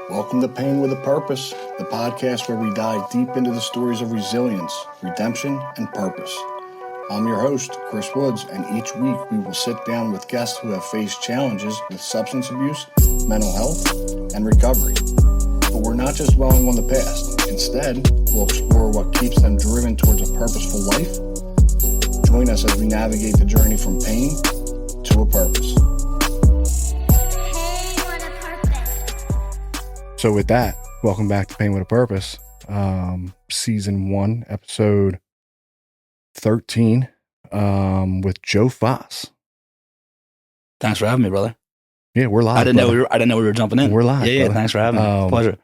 Welcome to Pain with a Purpose, the podcast where we dive deep into the stories of resilience, redemption, and purpose. I'm your host, Chris Woods, and each week we will sit down with guests who have faced challenges with substance abuse, mental health, and recovery. But we're not just dwelling on the past. Instead, we'll explore what keeps them driven towards a purposeful life. Join us as we navigate the journey from pain to a purpose. So with that, welcome back to Pain with a Purpose, season 1, episode 13, with Joe Foss. Thanks for having me, brother. Yeah, we're live. I didn't know we were jumping in. We're live. Yeah, brother. Thanks for having me. Pleasure.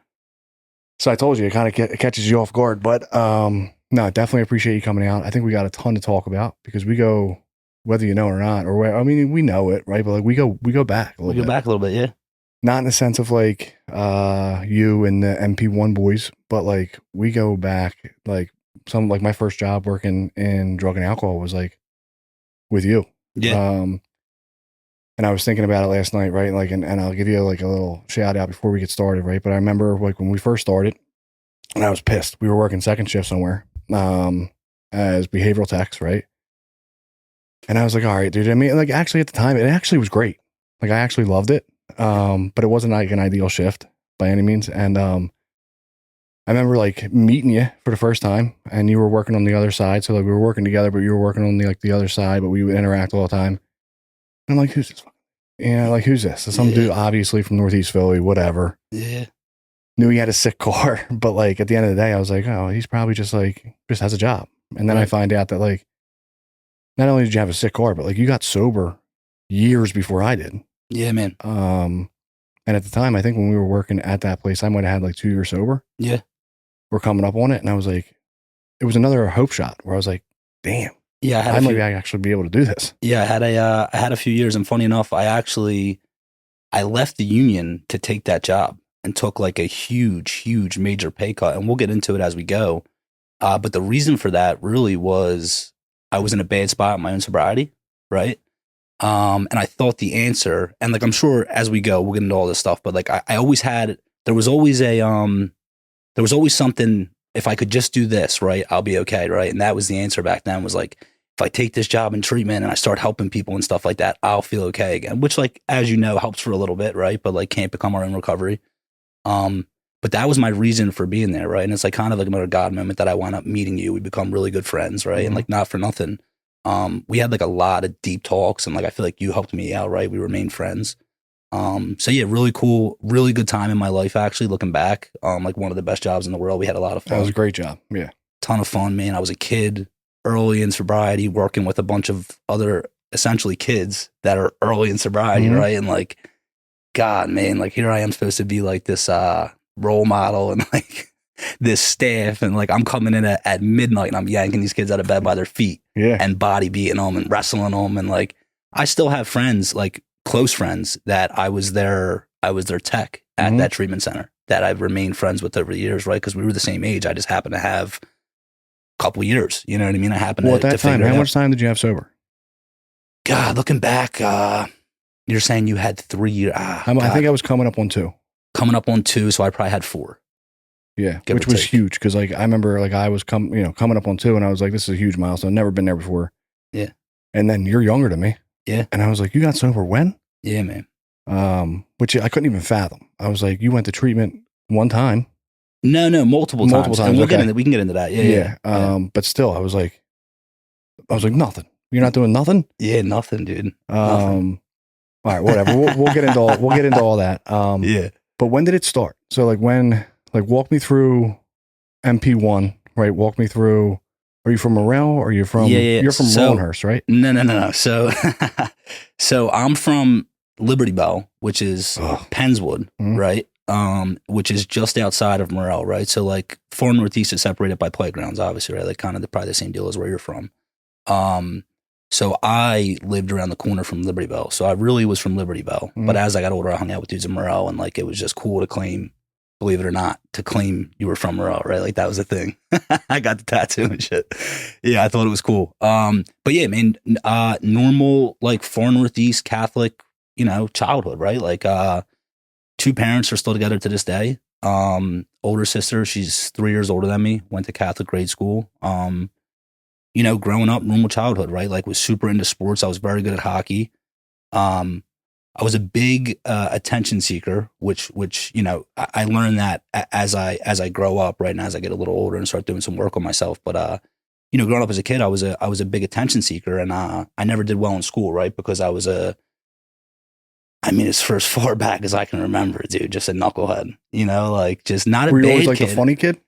So I told you, it kind of it catches you off guard, but no, definitely appreciate you coming out. I think we got a ton to talk about because we go, whether you know or not, or I mean, we know it, right? But like we go back a little bit. We go back a little bit, yeah. Not in the sense of like you and the MP1 boys, but like we go back, like some, like my first job working in drug and alcohol was like with you. Yeah. And I was thinking about it last night, right? Like, and I'll give you like a little shout out before we get started, right? But I remember like when we first started, and I was pissed. We were working second shift somewhere as behavioral techs, right? And I was like, all right, dude. I mean, like actually at the time, it actually was great. Like I actually loved it. But it wasn't like an ideal shift by any means. And I remember like meeting you for the first time, and you were working on the other side. So like we were working together, but you were working on the other side, but we would interact all the time. And I'm like, who's this? Yeah, like who's this? Some dude obviously from Northeast Philly, whatever. Yeah. Knew he had a sick car, but like at the end of the day, I was like, oh, he's probably just has a job. And then I find out that like not only did you have a sick car, but like you got sober years before I did. Yeah, man. And at the time, I think when we were working at that place, I might have had like 2 years sober. Yeah. We're coming up on it. And I was like, it was another hope shot where I was like, damn. Yeah. I might actually be able to do this. Yeah. I had a few years, and funny enough, I left the union to take that job and took like a huge major pay cut. And we'll get into it as we go. But the reason for that really was I was in a bad spot in my own sobriety. Right. And I thought the answer, and like, I'm sure as we go, we'll get into all this stuff, but like, I always had, there was always something, if I could just do this, right, I'll be okay. Right. And that was the answer back then, was like, if I take this job in treatment and I start helping people and stuff like that, I'll feel okay again, which like, as you know, helps for a little bit. Right. But like can't become our own recovery. But that was my reason for being there. Right. And it's like kind of like another God moment that I wound up meeting you. We become really good friends. Right. Mm-hmm. And like, not for nothing. We had like a lot of deep talks, and like I feel like you helped me out, right? We remained friends. So yeah, really cool, really good time in my life actually, looking back. Like one of the best jobs in the world. We had a lot of fun. That was a great job. Yeah. Ton of fun, man. I was a kid early in sobriety, working with a bunch of other essentially kids that are early in sobriety, mm-hmm. right? And like, God, man, like here I am supposed to be like this role model and like this staff, and like I'm coming in at midnight and I'm yanking these kids out of bed by their feet, and body beating them and wrestling them, and like I still have friends, like close friends, that I was their tech at mm-hmm. that treatment center that I've remained friends with over the years, right? Because we were the same age. I just happened to have a couple years, you know what I mean? I happened at that time, how much time did you have sober? God, looking back, you're saying you had 3 years. I think I was coming up on 2. Coming up on 2, so I probably had 4. Yeah, which was huge, because like I remember like I was coming up on 2, and I was like, this is a huge milestone. Never been there before. Yeah. And then you're younger than me. Yeah. And I was like, you got sober when? Yeah, man. Which I couldn't even fathom. I was like, you went to treatment one time? No, multiple times. And we can get into that. Yeah. But still, I was like, nothing. You're not doing nothing? Yeah, nothing, dude. Nothing. All right, whatever. We'll get into all that. Yeah. But when did it start? So like when. Like, walk me through MP1, right? Walk me through, are you from Morel, or you're from Rollinghurst, right? No. So I'm from Liberty Bell, which is Pennswood, mm-hmm. right? Which is just outside of Morel, right? So like far northeast is separated by playgrounds, obviously, right? Like kind of probably the same deal as where you're from. So I lived around the corner from Liberty Bell. So I really was from Liberty Bell. Mm-hmm. But as I got older, I hung out with dudes in Morel, and like it was just cool to claim, believe it or not, to claim you were from Morel, right? Like that was a thing. I got the tattoo and shit. Yeah, I thought it was cool. But yeah, man, normal, like far northeast Catholic, childhood, right? Like two parents are still together to this day. Older sister, she's 3 years older than me, went to Catholic grade school. You know, growing up, normal childhood, right? Like, was super into sports. I was very good at hockey. I was a big attention seeker, which you know, I learned that as I grow up, right, and as I get a little older and start doing some work on myself. But you know, growing up as a kid, I was a big attention seeker, and I never did well in school, right, because I was I mean, it's for as far back as I can remember, dude, just a knucklehead, you know, like just not a Were you bad always like kid. the funny kid?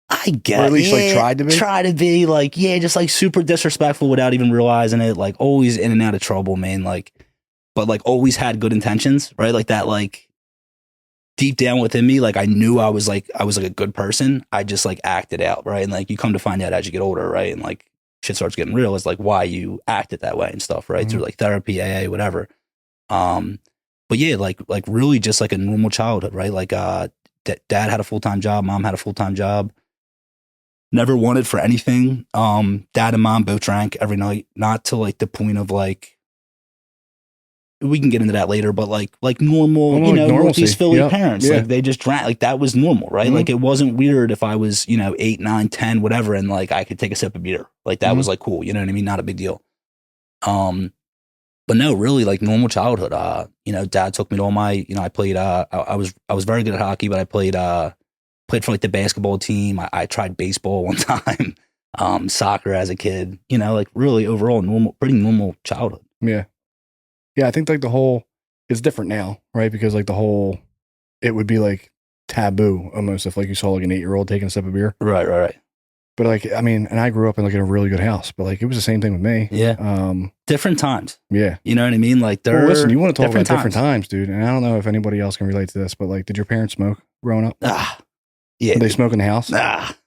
I guess. Or at least like tried to be? Try to be, like, yeah, just like super disrespectful without even realizing it, like always in and out of trouble, man, like, but like always had good intentions, right? Like that, like deep down within me, like I knew I was like a good person. I just like acted out, right? And like you come to find out as you get older, right? And like shit starts getting real, is like why you acted that way and stuff, right? Through like therapy, AA, whatever. But yeah, like really just like a normal childhood, right? Like dad had a full-time job, mom had a full-time job. Never wanted for anything. Dad and mom both drank every night, not to like the point of like, we can get into that later, but like normal, you know, normalcy. these Philly Yep. parents, Yeah. like they just drank, like that was normal, right? Like it wasn't weird if I was, you know, 8, 9, 10, whatever, and like I could take a sip of beer. Like that was like cool, you know what I mean? Not a big deal. But no, really like normal childhood. You know, dad took me to all my, you know, I played I was very good at hockey, but I played for like the basketball team. I tried baseball one time, soccer as a kid, you know, like really overall pretty normal childhood. Yeah. Yeah, I think like it's different now, right? Because like it would be like taboo almost if like you saw like an 8-year-old taking a sip of beer. Right. But like, I mean, and I grew up in like in a really good house, but like it was the same thing with me. Yeah. Different times. Yeah. You know what I mean? Like Well, listen, you want to talk about different times, dude. And I don't know if anybody else can relate to this, but like, did your parents smoke growing up? Yeah. Did they smoke in the house?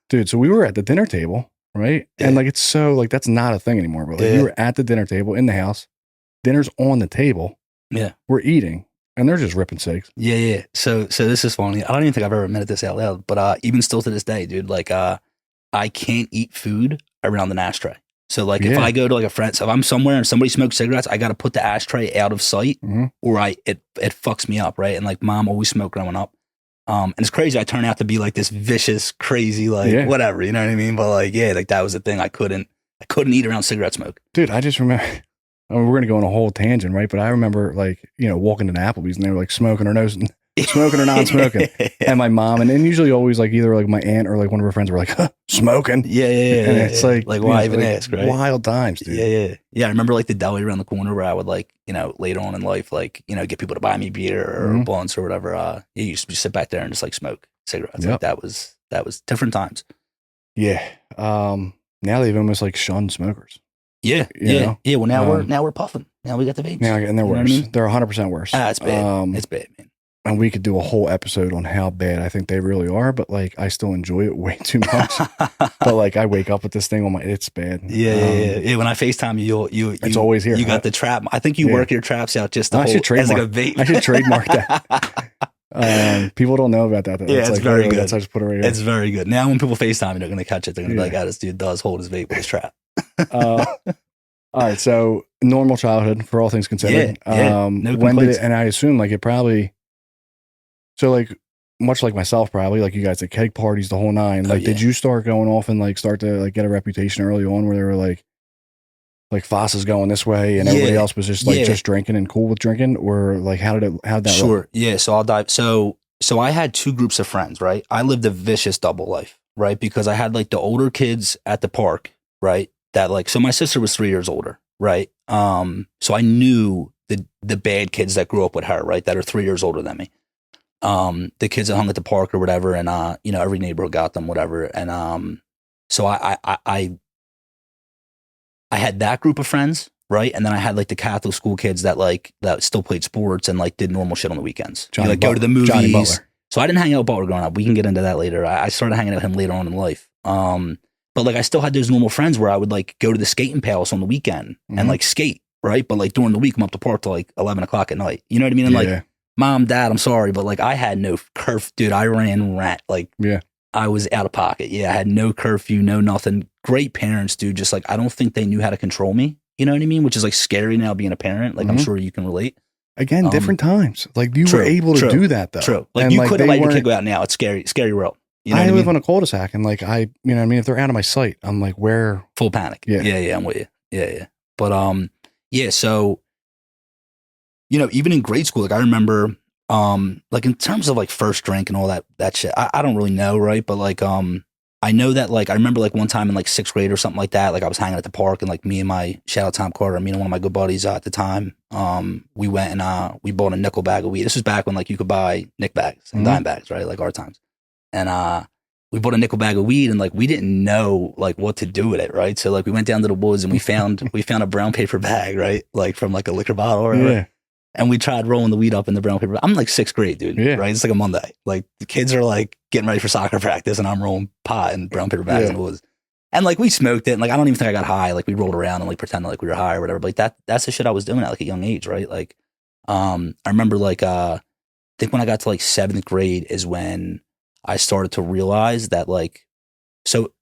Dude, so we were at the dinner table, right? Yeah. And like, it's so like, that's not a thing anymore, but like we were at the dinner table in the house, dinner's on the table. Yeah. We're eating and they're just ripping cigs. Yeah. So this is funny. I don't even think I've ever admitted this out loud, but even still to this day, dude, like I can't eat food around an ashtray. So like if I go to like a friend, so if I'm somewhere and somebody smokes cigarettes, I got to put the ashtray out of sight or it fucks me up, right? And like mom always smoked growing up. And it's crazy. I turn out to be like this vicious, crazy, like whatever, you know what I mean? But like, yeah, like that was the thing. I couldn't eat around cigarette smoke. Dude, I just remember, I mean, we're going to go on a whole tangent, right? But I remember like, you know, walking to Applebee's and they were like smoking or smoking or non-smoking. And my mom, and then usually always like either like my aunt or like one of her friends were like, smoking. Yeah. And it's like why even ask, right? Wild times, dude. Yeah. I remember like the deli around the corner where I would like, you know, later on in life, like, you know, get people to buy me beer or blunts or whatever. You used to sit back there and just like smoke cigarettes. Like that was different times. Yeah. Now they've almost like shunned smokers. Yeah. You know? Well, now we're puffing. Now we got the vapes. Now and they're worse. I mean? They're 100% worse. It's bad. It's bad, man. And we could do a whole episode on how bad I think they really are, but like I still enjoy it way too much. But like I wake up with this thing on it's bad. Yeah. When I FaceTime you, it's always here. You got the trap. I think you work your traps out just I should trademark, as like a vape. I should trademark that. People don't know about that. Though. Yeah, it's like, very good. I just put it right here. It's very good. Now when people FaceTime, they're going to catch it. They're going to be like, "Oh, this dude does hold his vape with his trap." All right, so normal childhood for all things considered. No when did it? And I assume like it probably. So like much like myself, probably like you guys at keg parties, the whole nine. Like, did you start going off and like start to like get a reputation early on where they were like Foss is going this way and everybody else was just like just drinking and cool with drinking, or like how'd that Sure. look? Yeah. So I'll dive. So I had two groups of friends, right? I lived a vicious double life, right? Because I had like the older kids at the park, right? That like, so my sister was 3 years older, right? So I knew the bad kids that grew up with her, right? That are 3 years older than me. The kids that hung at the park or whatever, and you know, every neighborhood got them, whatever. And so I had that group of friends, right? And then I had like the Catholic school kids that still played sports and like did normal shit on the weekends. Like go to the movies. So I didn't hang out with Butler growing up. We can get into that later. I started hanging out with him later on in life. But like I still had those normal friends where I would like go to the skating palace on the weekend and like skate, right? But like during the week, I'm up to park till like 11 o'clock at night. You know what I mean? And like, Mom, Dad, I'm sorry, but like I had no curfew, dude. I ran rat. Like, I was out of pocket. I had no curfew, no nothing. Great parents, dude. Just like, I don't think they knew how to control me. You know what I mean? Which is like scary now being a parent. Like, I'm sure you can relate. Again, different times. Like you were able to do that though. True. Like and you like, couldn't let your kid go out now. It's scary world. You know I what live mean? on a cul-de-sac and like you know what I mean? If they're out of my sight, I'm like, where? Full panic. Yeah, I'm with you. Yeah. But yeah, so you know, even in grade school, like I remember like in terms of like first drink and all that shit, I don't really know, right? But like I know that like I remember like one time in like 6th grade or something like that, like I was hanging at the park and like me and my shout out Tom Carter, me and one of my good buddies at the time, we went and we bought a nickel bag of weed. This was back when like you could buy nick bags and dime bags, right? Like our times. And we bought a nickel bag of weed and like we didn't know like what to do with it, right? So like we went down to the woods and we found a brown paper bag, right? Like from like a liquor bottle or whatever. Yeah. And we tried rolling the weed up in the brown paper. I'm like 6th grade, dude. Yeah. Right? It's like a Monday. Like the kids are like getting ready for soccer practice and I'm rolling pot and brown paper bags in the woods. And like we smoked it and like I don't even think I got high. Like we rolled around and like pretended like we were high or whatever. But like that's the shit I was doing at like a young age, right? Like I remember like I think when I got to like 7th grade is when I started to realize that like so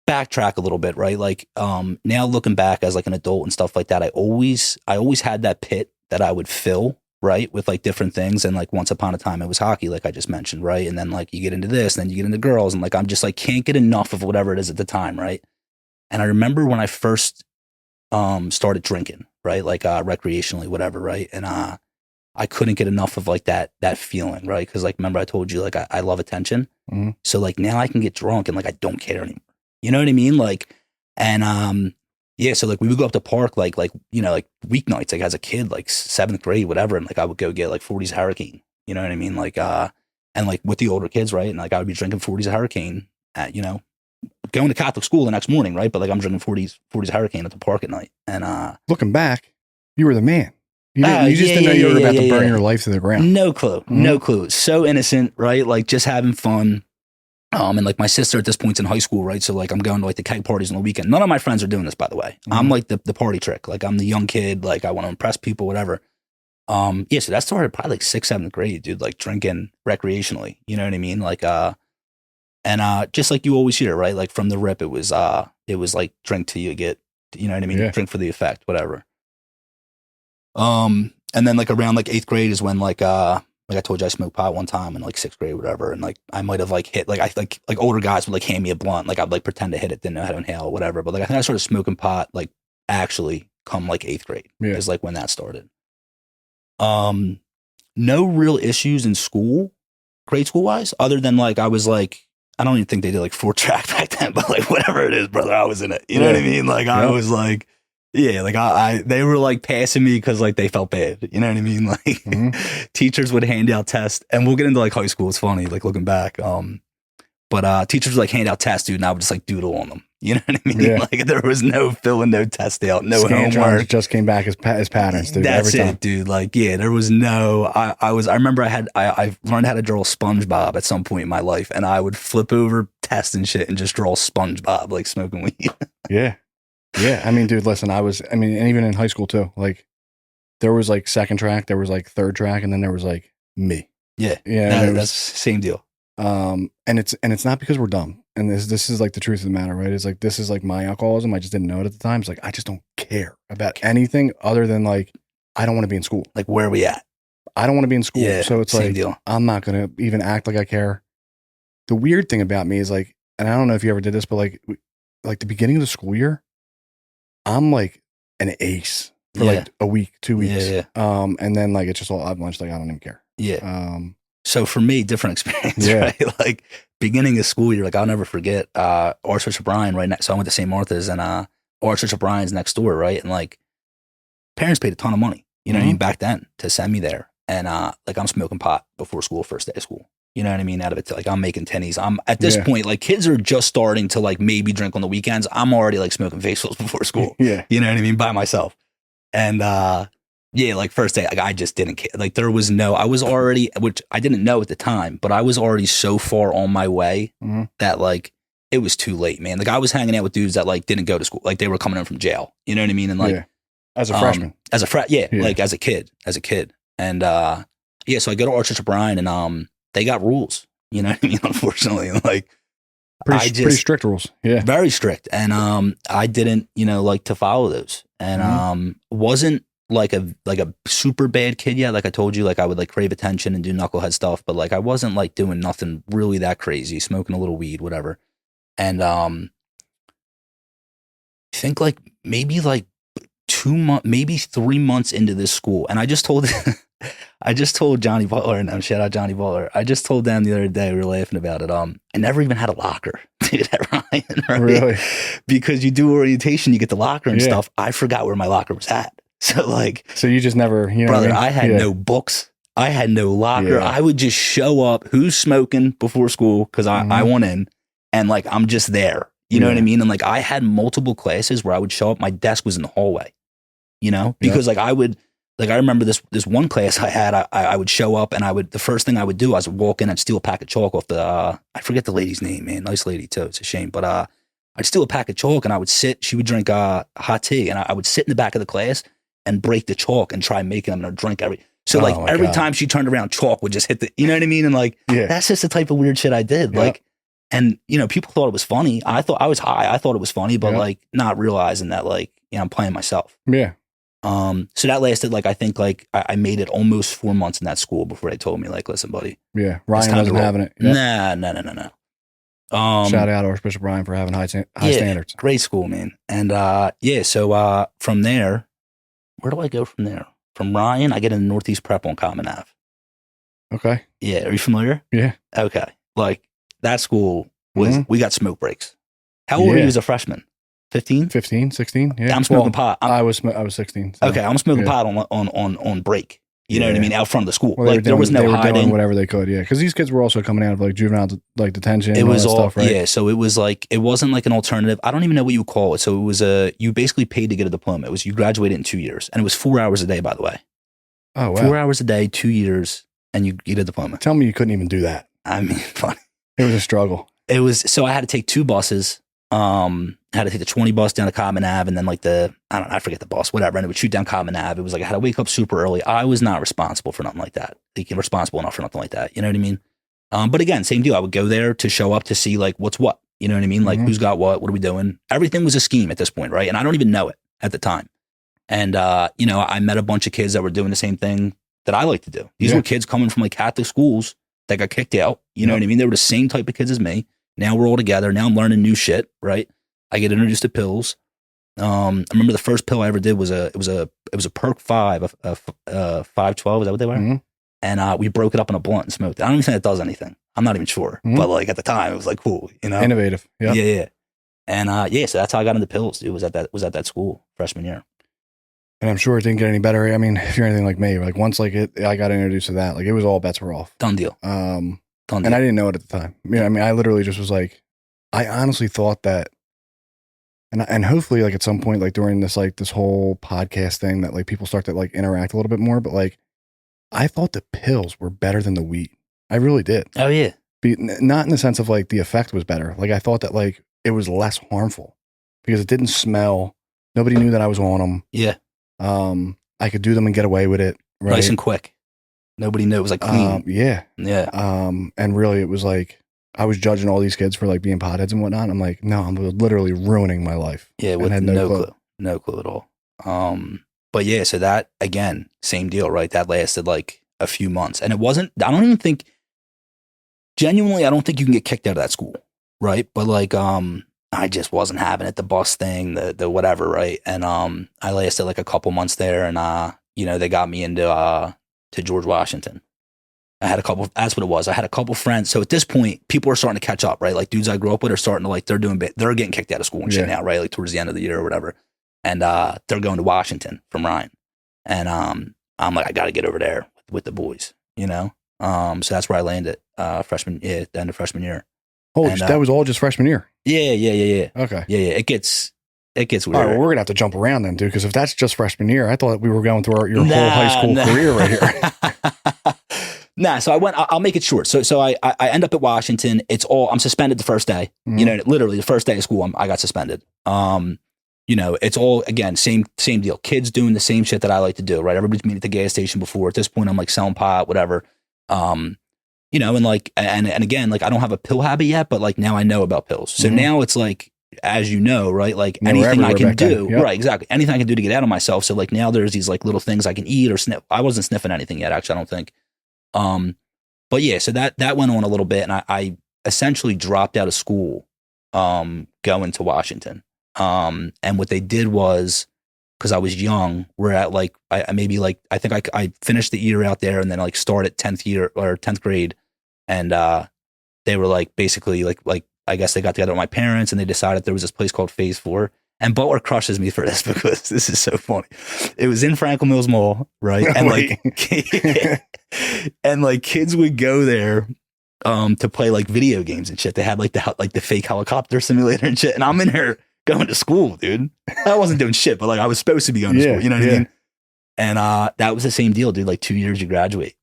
backtrack a little bit, right? Like now looking back as like an adult and stuff like that, I always had that pit that I would fill, right, with like different things. And like once upon a time it was hockey, like I just mentioned, right? And then like you get into this, and then you get into girls, and like I'm just like can't get enough of whatever it is at the time, right? And I remember when I first started drinking, right? Like recreationally, whatever, right? And I couldn't get enough of like that feeling, right? Because like remember I told you like I love attention. Mm-hmm. So like now I can get drunk and like I don't care anymore. You know what I mean? Like, and yeah, so like we would go up to park like you know like weeknights like as a kid, like 7th grade, whatever, and like I would go get like 40s Hurricane. You know what I mean? Like and like with the older kids, right? And like I would be drinking 40s Hurricane at, you know, going to Catholic school the next morning, right? But like I'm drinking 40s Hurricane at the park at night. And looking back, you were the man. You just didn't know you were about to burn your life to the ground. No clue. Mm-hmm. No clue. So innocent, right? Like just having fun. And like my sister at this point's in high school, right? So like I'm going to like the keg parties on the weekend. None of my friends are doing this, by the way. Mm-hmm. I'm like the party trick. Like I'm the young kid. Like I want to impress people, whatever. Yeah. So that started probably like 6th, 7th grade, dude. Like drinking recreationally. You know what I mean? Like and just like you always hear, right? Like from the rip, it was like drink till you get, you know what I mean? Yeah. Drink for the effect, whatever. And then like around like 8th grade is when like I told you I smoked pot one time in like 6th grade, whatever. And like, I might've like hit, like I like older guys would like hand me a blunt. Like I'd like pretend to hit it, didn't know how to inhale or whatever. But like, I think I started smoking pot, like actually come like 8th grade is like when that started. No real issues in school, grade school wise, other than like, I was like, I don't even think they did like 4-track back then, but like whatever it is, brother, I was in it. You know what I mean? Like I was like, yeah, like they were like passing me because like they felt bad. You know what I mean? Like teachers would hand out tests, and we'll get into like high school. It's funny, like looking back. But teachers would like hand out tests, dude, and I would just like doodle on them. You know what I mean? Yeah. Like there was no filling, no test out, no homework. Just came back as patterns, dude. That's every time. it, dude. Like yeah, there was no. I remember I learned how to draw SpongeBob at some point in my life, and I would flip over tests and shit and just draw SpongeBob like smoking weed. Yeah. Yeah, I mean, dude, listen, and even in high school too, like there was like 2nd track, there was like 3rd track, and then there was like me. Yeah. Yeah. That's same deal. And it's not because we're dumb. And this is like the truth of the matter, right? It's like, this is like my alcoholism. I just didn't know it at the time. It's like, I just don't care about anything other than like, I don't want to be in school. Like where are we at? I don't want to be in school. Yeah, so it's like, deal. I'm not going to even act like I care. The weird thing about me is like, and I don't know if you ever did this, but like the beginning of the school year, I'm like an ace for like a week, 2 weeks. Yeah. And then like, it's just all avalanche. Like, I don't even care. Yeah. So for me, different experience, right? Like beginning of school year, like I'll never forget, Archbishop Bryan right next. So I went to St. Martha's, and Archbishop Bryan's next door, right? And like parents paid a ton of money, you know what I mean, back then to send me there. And like I'm smoking pot before school, first day of school. You know what I mean? Out of it, like I'm making tennies. I'm at this point, like kids are just starting to like maybe drink on the weekends. I'm already like smoking facials before school. Yeah. You know what I mean? By myself. And yeah, like first day, like I just didn't care. Like there was no, I was already, which I didn't know at the time, but I was already so far on my way that like it was too late, man. Like I was hanging out with dudes that like didn't go to school. Like they were coming in from jail. You know what I mean? And like as a freshman. Like as a kid. And yeah, so I go to Archbishop Bryan, and they got rules, you know what I mean? Unfortunately, like pretty strict rules. Yeah. Very strict. And I didn't, like to follow those. And wasn't like a super bad kid yet. Like I told you, like I would like crave attention and do knucklehead stuff, but like I wasn't like doing nothing really that crazy, smoking a little weed, whatever. And I think like maybe like 2 months, maybe 3 months into this school, and I just told Johnny Butler, and shout out Johnny Butler. I just told them the other day, we were laughing about it. I never even had a locker, dude, at Ryan, right? Really? Because you do orientation, you get the locker and stuff. I forgot where my locker was at. So like, so you just never, you know, brother, what I mean? I had no books. I had no locker. Yeah. I would just show up. Who's smoking before school? Because I want in, and like I'm just there. You know what I mean? And like I had multiple classes where I would show up. My desk was in the hallway. You know, because like I would, like I remember this one class I had. I would show up, and the first thing I would do, I would walk in and steal a pack of chalk off the. I forget the lady's name, man. Nice lady too. It's a shame, but I'd steal a pack of chalk, and I would sit. She would drink hot tea, and I would sit in the back of the class and break the chalk and try making them drink every. So like every time she turned around, chalk would just hit the. You know what I mean? And like that's just the type of weird shit I did. Like, and you know, people thought it was funny. I thought I was high. I thought it was funny, but like not realizing that like I'm playing myself. Yeah. So that lasted like I think like I made it almost 4 months in that school before they told me like, listen, buddy. Yeah, Ryan wasn't having it. Yep. No. Shout out Archbishop Ryan for having high standards. Great school, man. And so from there, where do I go from there? From Ryan, I get into Northeast Prep on Common Ave. Okay. Yeah, are you familiar? Yeah. Okay, like that school was we got smoke breaks. How old were you as a freshman? 15? 15, 16, yeah. I'm smoking pot. I was 16. So, okay, I'm smoking pot on break. You know what I mean? Out front of the school. Well, like there was no hiding. Doing whatever they could, yeah. Because these kids were also coming out of like juvenile like detention. It was all stuff, right? Yeah. So it was like it wasn't like an alternative. I don't even know what you would call it. So it was you basically paid to get a diploma. It was you graduated in 2 years, and it was 4 hours a day, by the way. Oh wow. 4 hours a day, 2 years, and you get a diploma. Tell me you couldn't even do that. I mean, funny. It was a struggle. It was so I had to take 2 buses. I had to take the 20 bus down to Common Ave, and then like I forget the bus, whatever, and it would shoot down Common Ave. It was like I had to wake up super early. I was not responsible for nothing like that. Like, responsible enough for nothing like that. You know what I mean? But again, same deal. I would go there to show up to see like what's what. You know what I mean? Like who's got what are we doing? Everything was a scheme at this point, right? And I don't even know it at the time. And you know, I met a bunch of kids that were doing the same thing that I like to do. These were kids coming from like Catholic schools that got kicked out. You know what I mean? They were the same type of kids as me. Now we're all together. Now I'm learning new shit, right? I get introduced to pills. I remember the first pill I ever did was a Perk 5, a 512. Is that what they were? And we broke it up in a blunt and smoked it. I don't even think it does anything. I'm not even sure. But like at the time, it was like cool, you know, innovative. Yeah. Yeah. And so that's how I got into pills. It was at that school freshman year. And I'm sure it didn't get any better. I mean, if you're anything like me, like once like I got introduced to that, like it was all bets were off. Done deal. And I didn't know it at the time. I mean, I literally just was like, I honestly thought that. And hopefully, like at some point, like during this whole podcast thing, that like people start to like interact a little bit more. But like, I thought the pills were better than the weed. I really did. Oh yeah. Not in the sense of like the effect was better. Like I thought that like it was less harmful because it didn't smell. Nobody knew that I was on them. Yeah. I could do them and get away with it. Right? Nice and quick. Nobody knew. It was like clean. Yeah. Yeah. And really, it was like. I was judging all these kids for like being potheads and whatnot. I'm like, no, I'm literally ruining my life. Yeah, with no clue at all. But yeah, so that again, same deal, right? That lasted like a few months, and it wasn't. I don't think you can get kicked out of that school, right? But like, I just wasn't having it. The bus thing, the whatever, right? And I lasted like a couple months there, and you know, they got me into to George Washington. I had a couple, that's what it was. I had a couple friends. So at this point, people are starting to catch up, right? Like dudes I grew up with are starting to like, they're getting kicked out of school and shit now, right? Like towards the end of the year or whatever. And they're going to Washington from Ryan. And I'm like, I got to get over there with the boys, you know? So that's where I landed the end of freshman year. Oh, that was all just freshman year? Yeah. Okay. Yeah. It gets weird. All right, well, we're going to have to jump around then, dude, because if that's just freshman year, I thought we were going through your whole high school career right here. Nah, so I'll make it short. So I end up at Washington. I'm suspended the first day. You know, literally the first day of school, I got suspended. You know, it's all, again, same deal. Kids doing the same shit that I like to do, right? Everybody's meeting at the gas station before. At this point, I'm like selling pot, whatever. You know, and like, and again, like I don't have a pill habit yet, but like now I know about pills. So now it's like, as you know, right? Like They were anything I everywhere can back then. do, Yep. right? Exactly. Anything I can do to get out of myself. So like now there's these like little things I can eat or sniff. I wasn't sniffing anything yet, actually. I don't think. But yeah, so that went on a little bit, and I essentially dropped out of school, going to Washington. And what they did was, because I was young, we're at like I maybe like I think I finished the year out there, and then like started 10th year or 10th grade, and they were like basically like I guess they got together with my parents and they decided there was this place called Phase 4. And Butler crushes me for this because this is so funny. It was in Franklin Mills Mall, right? And like and like kids would go there to play like video games and shit. They had like the fake helicopter simulator and shit. And I'm in here going to school, dude. I wasn't doing shit, but like I was supposed to be going to school. You know what I mean? And that was the same deal, dude. Like 2 years you graduate.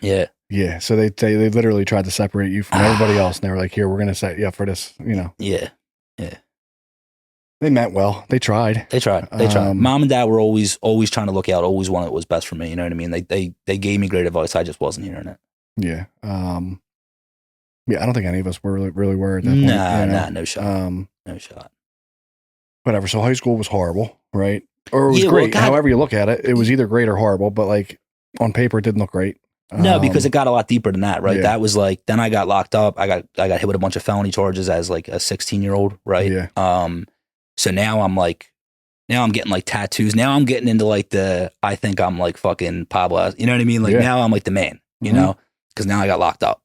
Yeah. Yeah. So they literally tried to separate you from everybody else, and they were like, "Here, we're gonna set you up for this." You know. Yeah. Yeah. They meant well. They tried. They tried. Mom and dad were always trying to look out, always wanted what was best for me. You know what I mean? They gave me great advice. I just wasn't hearing it. Yeah. Yeah. I don't think any of us were really were at that point. Nah, no shot. No shot. Whatever. So high school was horrible, right? Or it was great. Well, however you look at it, it was either great or horrible. But like on paper, it didn't look great. No, because it got a lot deeper than that, right? Yeah. That was like, then I got locked up. I got hit with a bunch of felony charges as like a 16-year-old, right? Yeah. So now I'm getting like tattoos. Now I'm getting into like I think I'm like fucking Pablo. You know what I mean? Like now I'm like the man, you know, because now I got locked up.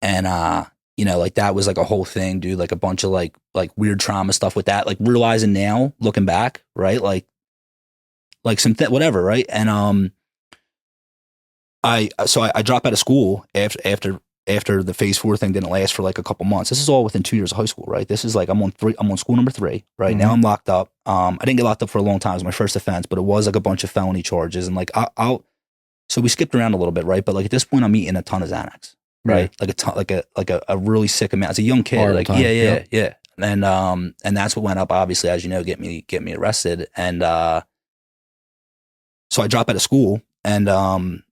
And, you know, like that was like a whole thing, dude, like a bunch of like weird trauma stuff with that, like realizing now, looking back, right? Like some whatever, right? And, I dropped out of school after the Phase 4 thing didn't last for like a couple months. This is all within 2 years of high school, right? This is like I'm on school number 3, right? Now I'm locked up. I didn't get locked up for a long time. It was my first offense, but it was like a bunch of felony charges, and like so we skipped around a little bit, right? But like at this point, I'm eating a ton of Xanax, right? Like a ton, like a really sick amount. As a young kid, Hard like time. yeah. And that's what went up, obviously, as you know, get me arrested, and so I dropped out of school and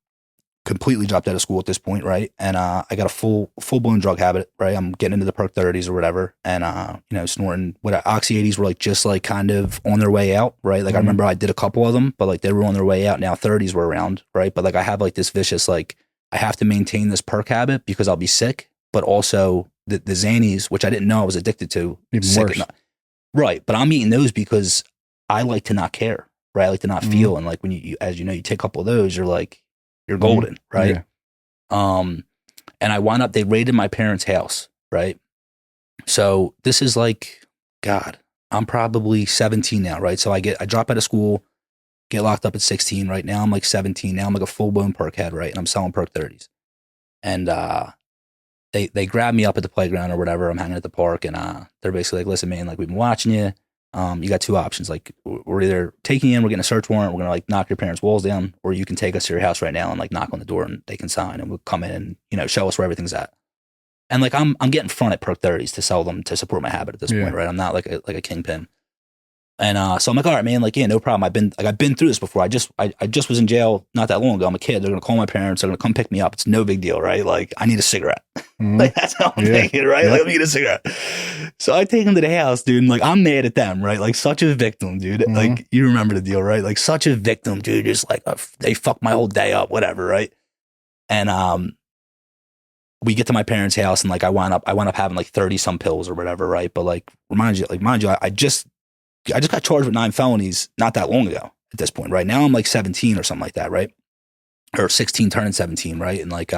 completely dropped out of school at this point, right? And I got a full-blown drug habit, right? I'm getting into the perk 30s or whatever, and you know, snorting what oxy 80s were like just like kind of on their way out, right? Like I remember I did a couple of them, but like they were on their way out. Now 30s were around, right? But like I have like this vicious, like I have to maintain this perk habit because I'll be sick, but also the Xannies, which I didn't know I was addicted to. Even worse. Right. But I'm eating those because I like to not care, right? I like to not feel. And like when you, as you know, you take a couple of those, you're like, you're golden, right? Yeah. And I wound up, they raided my parents' house, right? So this is like, God, I'm probably 17 now, right? So I drop out of school, get locked up at 16, right? Now I'm like 17. Now I'm like a full-blown perk head, right? And I'm selling perk 30s. And they grab me up at the playground or whatever. I'm hanging at the park, and they're basically like, listen, man, like we've been watching you. You got two options. Like we're either taking you in, we're getting a search warrant, we're gonna like knock your parents' walls down, or you can take us to your house right now and like knock on the door and they can sign and we'll come in and, you know, show us where everything's at. And like I'm getting front at perk 30s to sell them to support my habit at this point, right? I'm not like a kingpin. And so I'm like, all right, man, like, yeah, no problem. I've been through this before. I just was in jail not that long ago. I'm a kid. They're gonna call my parents, they're gonna come pick me up. It's no big deal, right? Like I need a cigarette. Like that's how I'm thinking, right? Like, let me get a cigarette. So I take them to the house, dude, and like I'm mad at them, right? Like such a victim, dude. Like you remember the deal, right? Like such a victim, dude. Just like they fucked my whole day up, whatever, right? And we get to my parents' house, and like I wound up having like 30 some pills or whatever, right? But like mind you, I just got charged with 9 felonies not that long ago at this point, right? Now I'm like 17 or something like that, right? Or 16 turning 17, right? And like,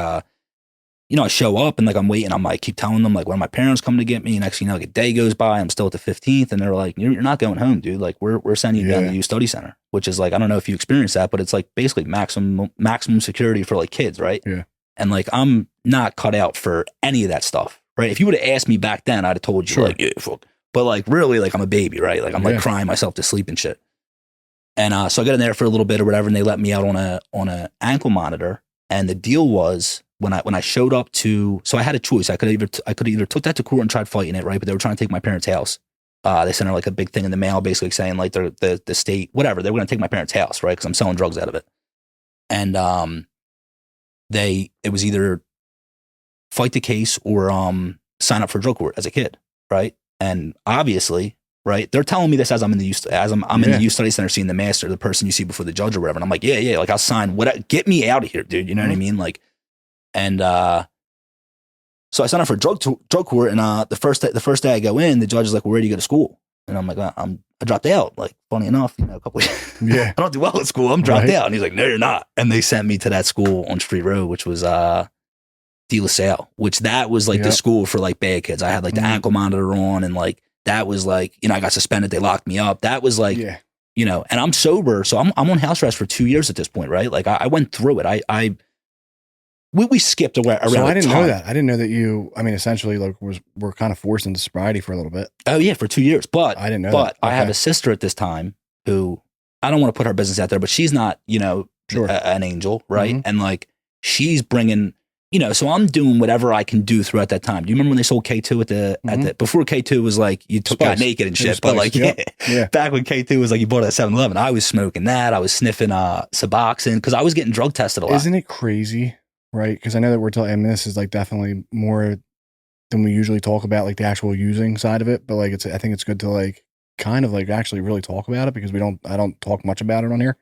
you know, I show up and like I'm waiting. I'm like, keep telling them like when my parents come to get me. And next thing you know, like a day goes by, I'm still at the 15th, and they're like, you're not going home, dude. Like we're sending you down to the youth study center, which is like, I don't know if you experienced that, but it's like basically maximum security for like kids, right? Yeah. And like I'm not cut out for any of that stuff, right? If you would have asked me back then, I'd have told you like, yeah, fuck. But like really, like I'm a baby, right? Like I'm like crying myself to sleep and shit. And so I got in there for a little bit or whatever, and they let me out on a ankle monitor. And the deal was when I showed up to, so I had a choice. I could either took that to court and tried fighting it, right? But they were trying to take my parents' house. They sent her like a big thing in the mail, basically saying like the state, whatever, they were going to take my parents' house, right? Because I'm selling drugs out of it. And it was either fight the case or sign up for drug court as a kid, right? And obviously, right, they're telling me this as I'm in the I'm in the youth study center seeing the master, the person you see before the judge or whatever. And I'm like, yeah, like I'll sign get me out of here, dude. You know what I mean? Like, and so I signed up for drug court, and the first day I go in, the judge is like, well, where do you go to school? And I'm like, I dropped out. Like, funny enough, a couple of I don't do well at school. I'm dropped out. And he's like, no, you're not. And they sent me to that school on Street Road, which was De La Salle, which that was like the school for like bad kids. I had like the ankle monitor on, and like that was like, I got suspended. They locked me up. That was like, and I'm sober, so I'm on house arrest for 2 years at this point, right? Like I went through it. We skipped around. So I didn't know that. I didn't know that you. I mean, essentially, like we're kind of forced into sobriety for a little bit. Oh yeah, for 2 years. But I didn't know. But I have a sister at this time who, I don't want to put her business out there, but she's not, an angel, right? And like she's bringing, so I'm doing whatever I can do throughout that time. Do you remember when they sold K2 at the before K2 was like you got naked and shit, but like back when K2 was like you bought it at 7-Eleven, I was smoking that. I was sniffing Suboxone because I was getting drug tested a lot. Isn't it crazy? Right, because I know that we're talking. I mean, this is like definitely more than we usually talk about, like the actual using side of it. But like, I think it's good to like kind of like actually really talk about it because I don't talk much about it on here.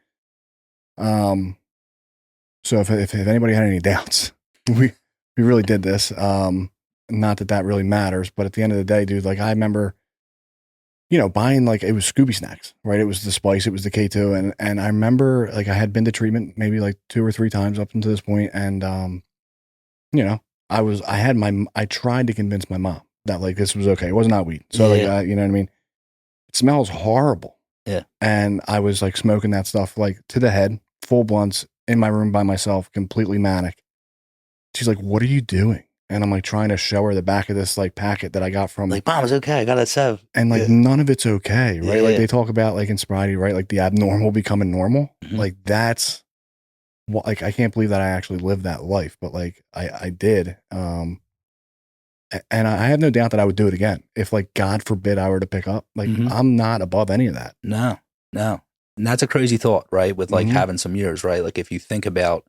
So if anybody had any doubts, we really did this. Not that really matters, but at the end of the day, dude, like I remember, buying like it was Scooby snacks, right? It was the Spice, it was the K2, and I remember like I had been to treatment maybe like 2 or 3 times up until this point, and I tried to convince my mom that like this was okay. It was not weed, so like you know what I mean. It smells horrible, and I was like smoking that stuff like to the head, full blunts in my room by myself, completely manic. She's like, "What are you doing?" And I'm like trying to show her the back of this like packet that I got from like, Mom, it's okay. I got it set. And like none of it's okay, right? Like they talk about like in sobriety, right? Like the abnormal becoming normal. Like that's what, like, I can't believe that I actually lived that life, but like I did. And I have no doubt that I would do it again. If like, God forbid I were to pick up, like I'm not above any of that. No. And that's a crazy thought, right? With like having some years, right? Like if you think about,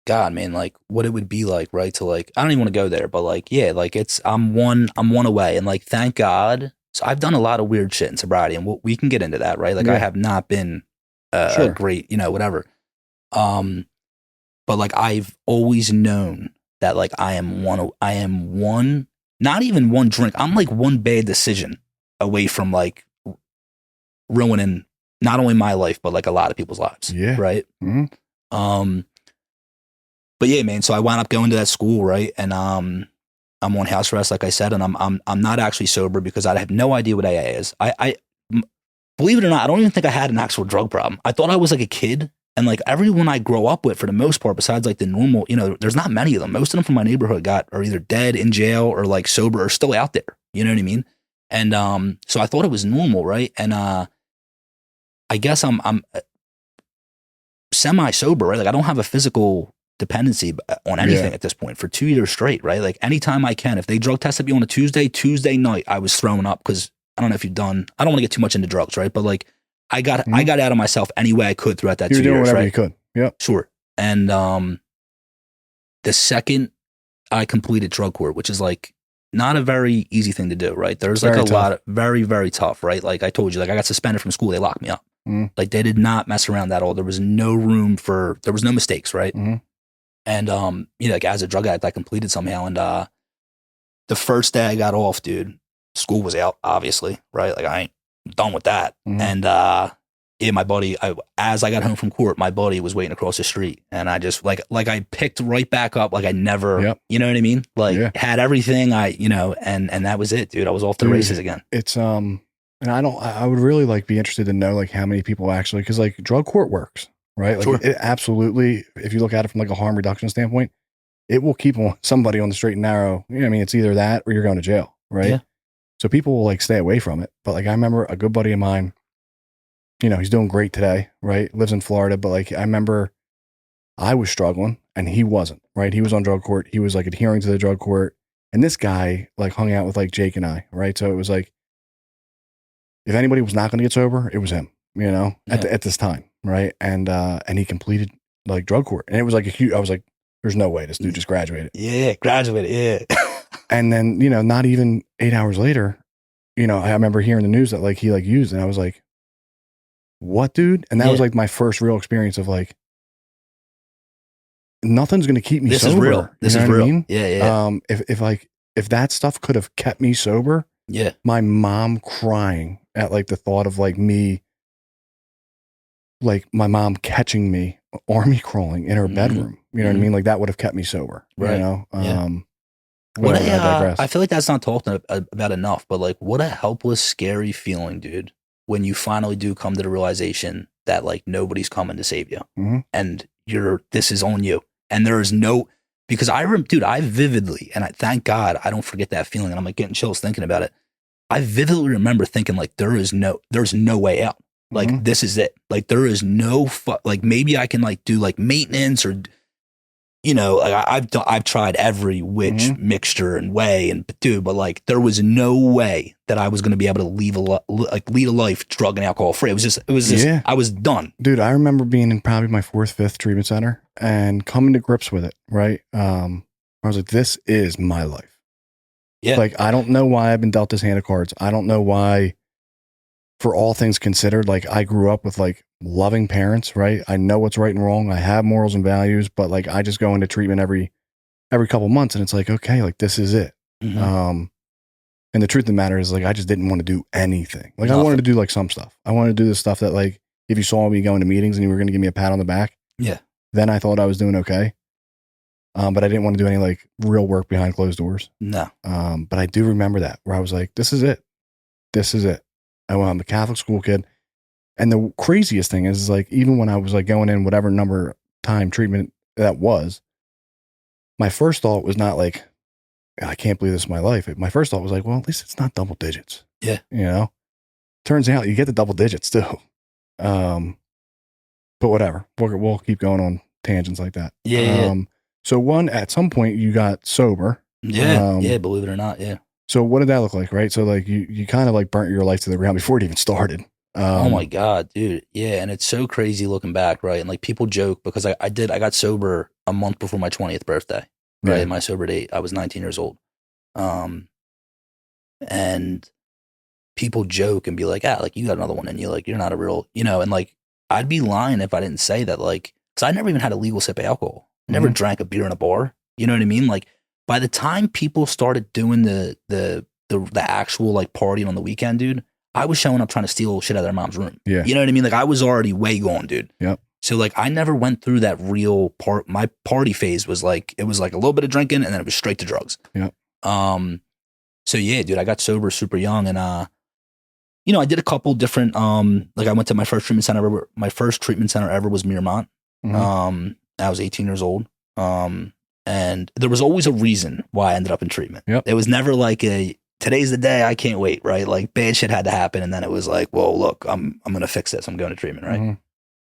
God, man, like what it would be like, right? To like, I don't even want to go there, but like, yeah, like I'm one away, and like, thank God. So I've done a lot of weird shit in sobriety, and we can get into that, right? Like I have not been a great, whatever. But like I've always known that like I am one, not even one drink. I'm like one bad decision away from like ruining not only my life, but like a lot of people's lives. Yeah. Right. But yeah, man. So I wound up going to that school, right? And I'm on house arrest, like I said, and I'm not actually sober because I have no idea what AA is. I believe it or not, I don't even think I had an actual drug problem. I thought I was like a kid, and like everyone I grow up with, for the most part, besides like the normal, there's not many of them. Most of them from my neighborhood are either dead, in jail, or like sober, or still out there. You know what I mean? And so I thought it was normal, right? And I guess I'm semi sober, right? Like I don't have a physical dependency on anything at this point for 2 years straight, right? Like anytime I can, if they drug tested me on a Tuesday night, I was throwing up because I don't know if you've done, I don't want to get too much into drugs, right? But like I got out of myself any way I could throughout that 2 years, doing whatever right? you could. Yeah. Sure. And the second I completed drug court, which is like not a very easy thing to do, right? There's like a lot of very, very tough, right? Like I told you, like I got suspended from school, they locked me up. Like they did not mess around at all. There was no room there was no mistakes, right? And, like as a drug addict, I completed somehow. And, the first day I got off, dude, school was out, obviously, right? Like I ain't done with that. And, my buddy, as I got home from court, my buddy was waiting across the street, and I just like I picked right back up. Like I never, you know what I mean? Like had everything and that was it, dude. I was off the races again. It's, and I would really like be interested to know like how many people actually, cause like drug court works. Right? Like it absolutely, if you look at it from like a harm reduction standpoint, it will keep somebody on the straight and narrow. I mean, it's either that or you're going to jail, right? Yeah. So people will like stay away from it. But like I remember a good buddy of mine, he's doing great today, right? Lives in Florida, but like I remember I was struggling and he wasn't, right? He was on drug court. He was like adhering to the drug court. And this guy like hung out with like Jake and I, right? So it was like, if anybody was not going to get sober, it was him, at this time. Right. And he completed like drug court, and it was like I was like, there's no way this dude just graduated. Yeah. Graduated. Yeah. And then, not even 8 hours later, you know, I remember hearing the news that like he like used, and I was like, what, dude? And that was like my first real experience of like, nothing's going to keep me This sober. is real. This you know is what real. I mean? Yeah. If that stuff could have kept me sober, Yeah. my mom crying at like the thought of like me, like my mom catching me army crawling in her bedroom. You know what I mean? Like that would have kept me sober. Right. You know? Yeah. Whatever, I digress. I feel like that's not talked about enough, but like what a helpless, scary feeling, dude, when you finally do come to the realization that like nobody's coming to save you and this is on you. And there is no, because dude, I vividly, and I thank God I don't forget that feeling. And I'm like getting chills thinking about it. I vividly remember thinking like, there's no way out. Like, this is it. Like, there is no, like maybe I can like do like maintenance or, you know, like I've tried every which mixture and way and dude, but like there was no way that I was going to be able to lead a life drug and alcohol free. It was just I was done. Dude, I remember being in probably my 4th, 5th treatment center and coming to grips with it. Right. I was like, this is my life. Yeah. Like, I don't know why I've been dealt this hand of cards. I don't know why, for all things considered, like I grew up with like loving parents, right? I know what's right and wrong. I have morals and values, but like I just go into treatment every couple months and it's like, okay, like this is it. And the truth of the matter is like, I just didn't want to do anything. Like I wanted to do like some stuff. I wanted to do the stuff that like, if you saw me going to meetings and you were going to give me a pat on the back, then I thought I was doing okay. But I didn't want to do any like real work behind closed doors. No. But I do remember that where I was like, this is it. This is it. I'm a Catholic school kid. And the craziest thing is like, even when I was like going in whatever number time treatment that was, my first thought was not like, I can't believe this is my life. My first thought was like, well, at least it's not double digits. Yeah. You know, turns out you get the double digits too. But whatever, we'll keep going on tangents like that. Yeah. So at some point you got sober. Yeah. Believe it or not. Yeah. So what did that look like? Right. So like you kind of like burnt your life to the ground before it even started. Oh my God, dude. Yeah. And it's so crazy looking back. Right. And like people joke because I got sober a month before my 20th birthday. Right. Yeah. My sober date, I was 19 years old. And people joke and be like, like you got another one in you. Like you're not a real, you know, and like, I'd be lying if I didn't say that, like, cause I never even had a legal sip of alcohol. Never drank a beer in a bar. You know what I mean? Like by the time people started doing the actual like partying on the weekend, dude, I was showing up trying to steal shit out of their mom's room. Yeah. You know what I mean? Like I was already way gone, dude. Yep. So like I never went through that real part. My party phase was like, it was like a little bit of drinking and then it was straight to drugs. Yep. So yeah, dude, I got sober super young and you know, I did a couple different like I went to my first treatment center ever. My first treatment center ever was Miramont. I was 18 years old. And there was always a reason why I ended up in treatment. Yep. It was never like today's the day, I can't wait, right? Like bad shit had to happen. And then it was like, well, look, I'm going to fix this. I'm going to treatment, right?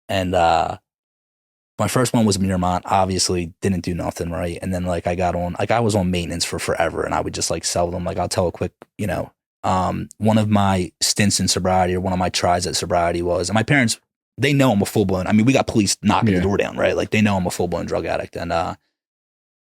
And my first one was Miramont, obviously didn't do nothing, right? And then like I was on maintenance for forever and I would just like sell them. Like I'll tell a quick, you know, one of my stints in sobriety or one of my tries at sobriety was, and my parents, they know I'm a full-blown, I mean, we got police knocking the door down, right? Like they know I'm a full-blown drug addict. And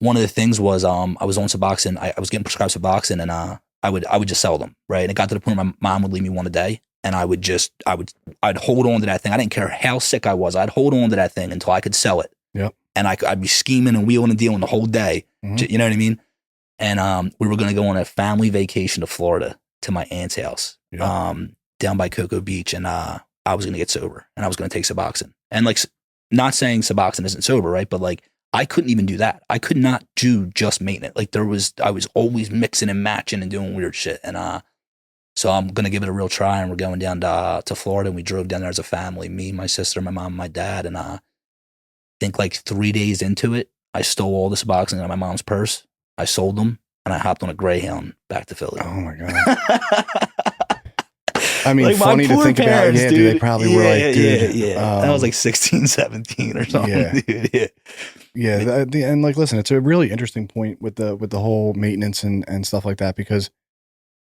one of the things was I was on Suboxone. I was getting prescribed Suboxone and I would just sell them, right? And it got to the point where my mom would leave me one a day and I'd hold on to that thing. I didn't care how sick I was. I'd hold on to that thing until I could sell it. Yep. And I'd be scheming and wheeling and dealing the whole day. You know what I mean? And we were going to go on a family vacation to Florida to my aunt's house down by Cocoa Beach. And I was going to get sober and I was going to take Suboxone. And like, not saying Suboxone isn't sober, right? But like, I couldn't even do that. I could not do just maintenance. Like I was always mixing and matching and doing weird shit. And so I'm going to give it a real try. And we're going down to Florida and we drove down there as a family, me, my sister, my mom, my dad. And I think like 3 days into it, I stole all the Suboxone out of my mom's purse. I sold them and I hopped on a Greyhound back to Philly. Oh my God. I mean, like funny to think parents, about. Yeah, dude. They probably were like, dude. That was like 16, 17 or something, dude. Yeah. And like, listen, it's a really interesting point with the whole maintenance and stuff like that, because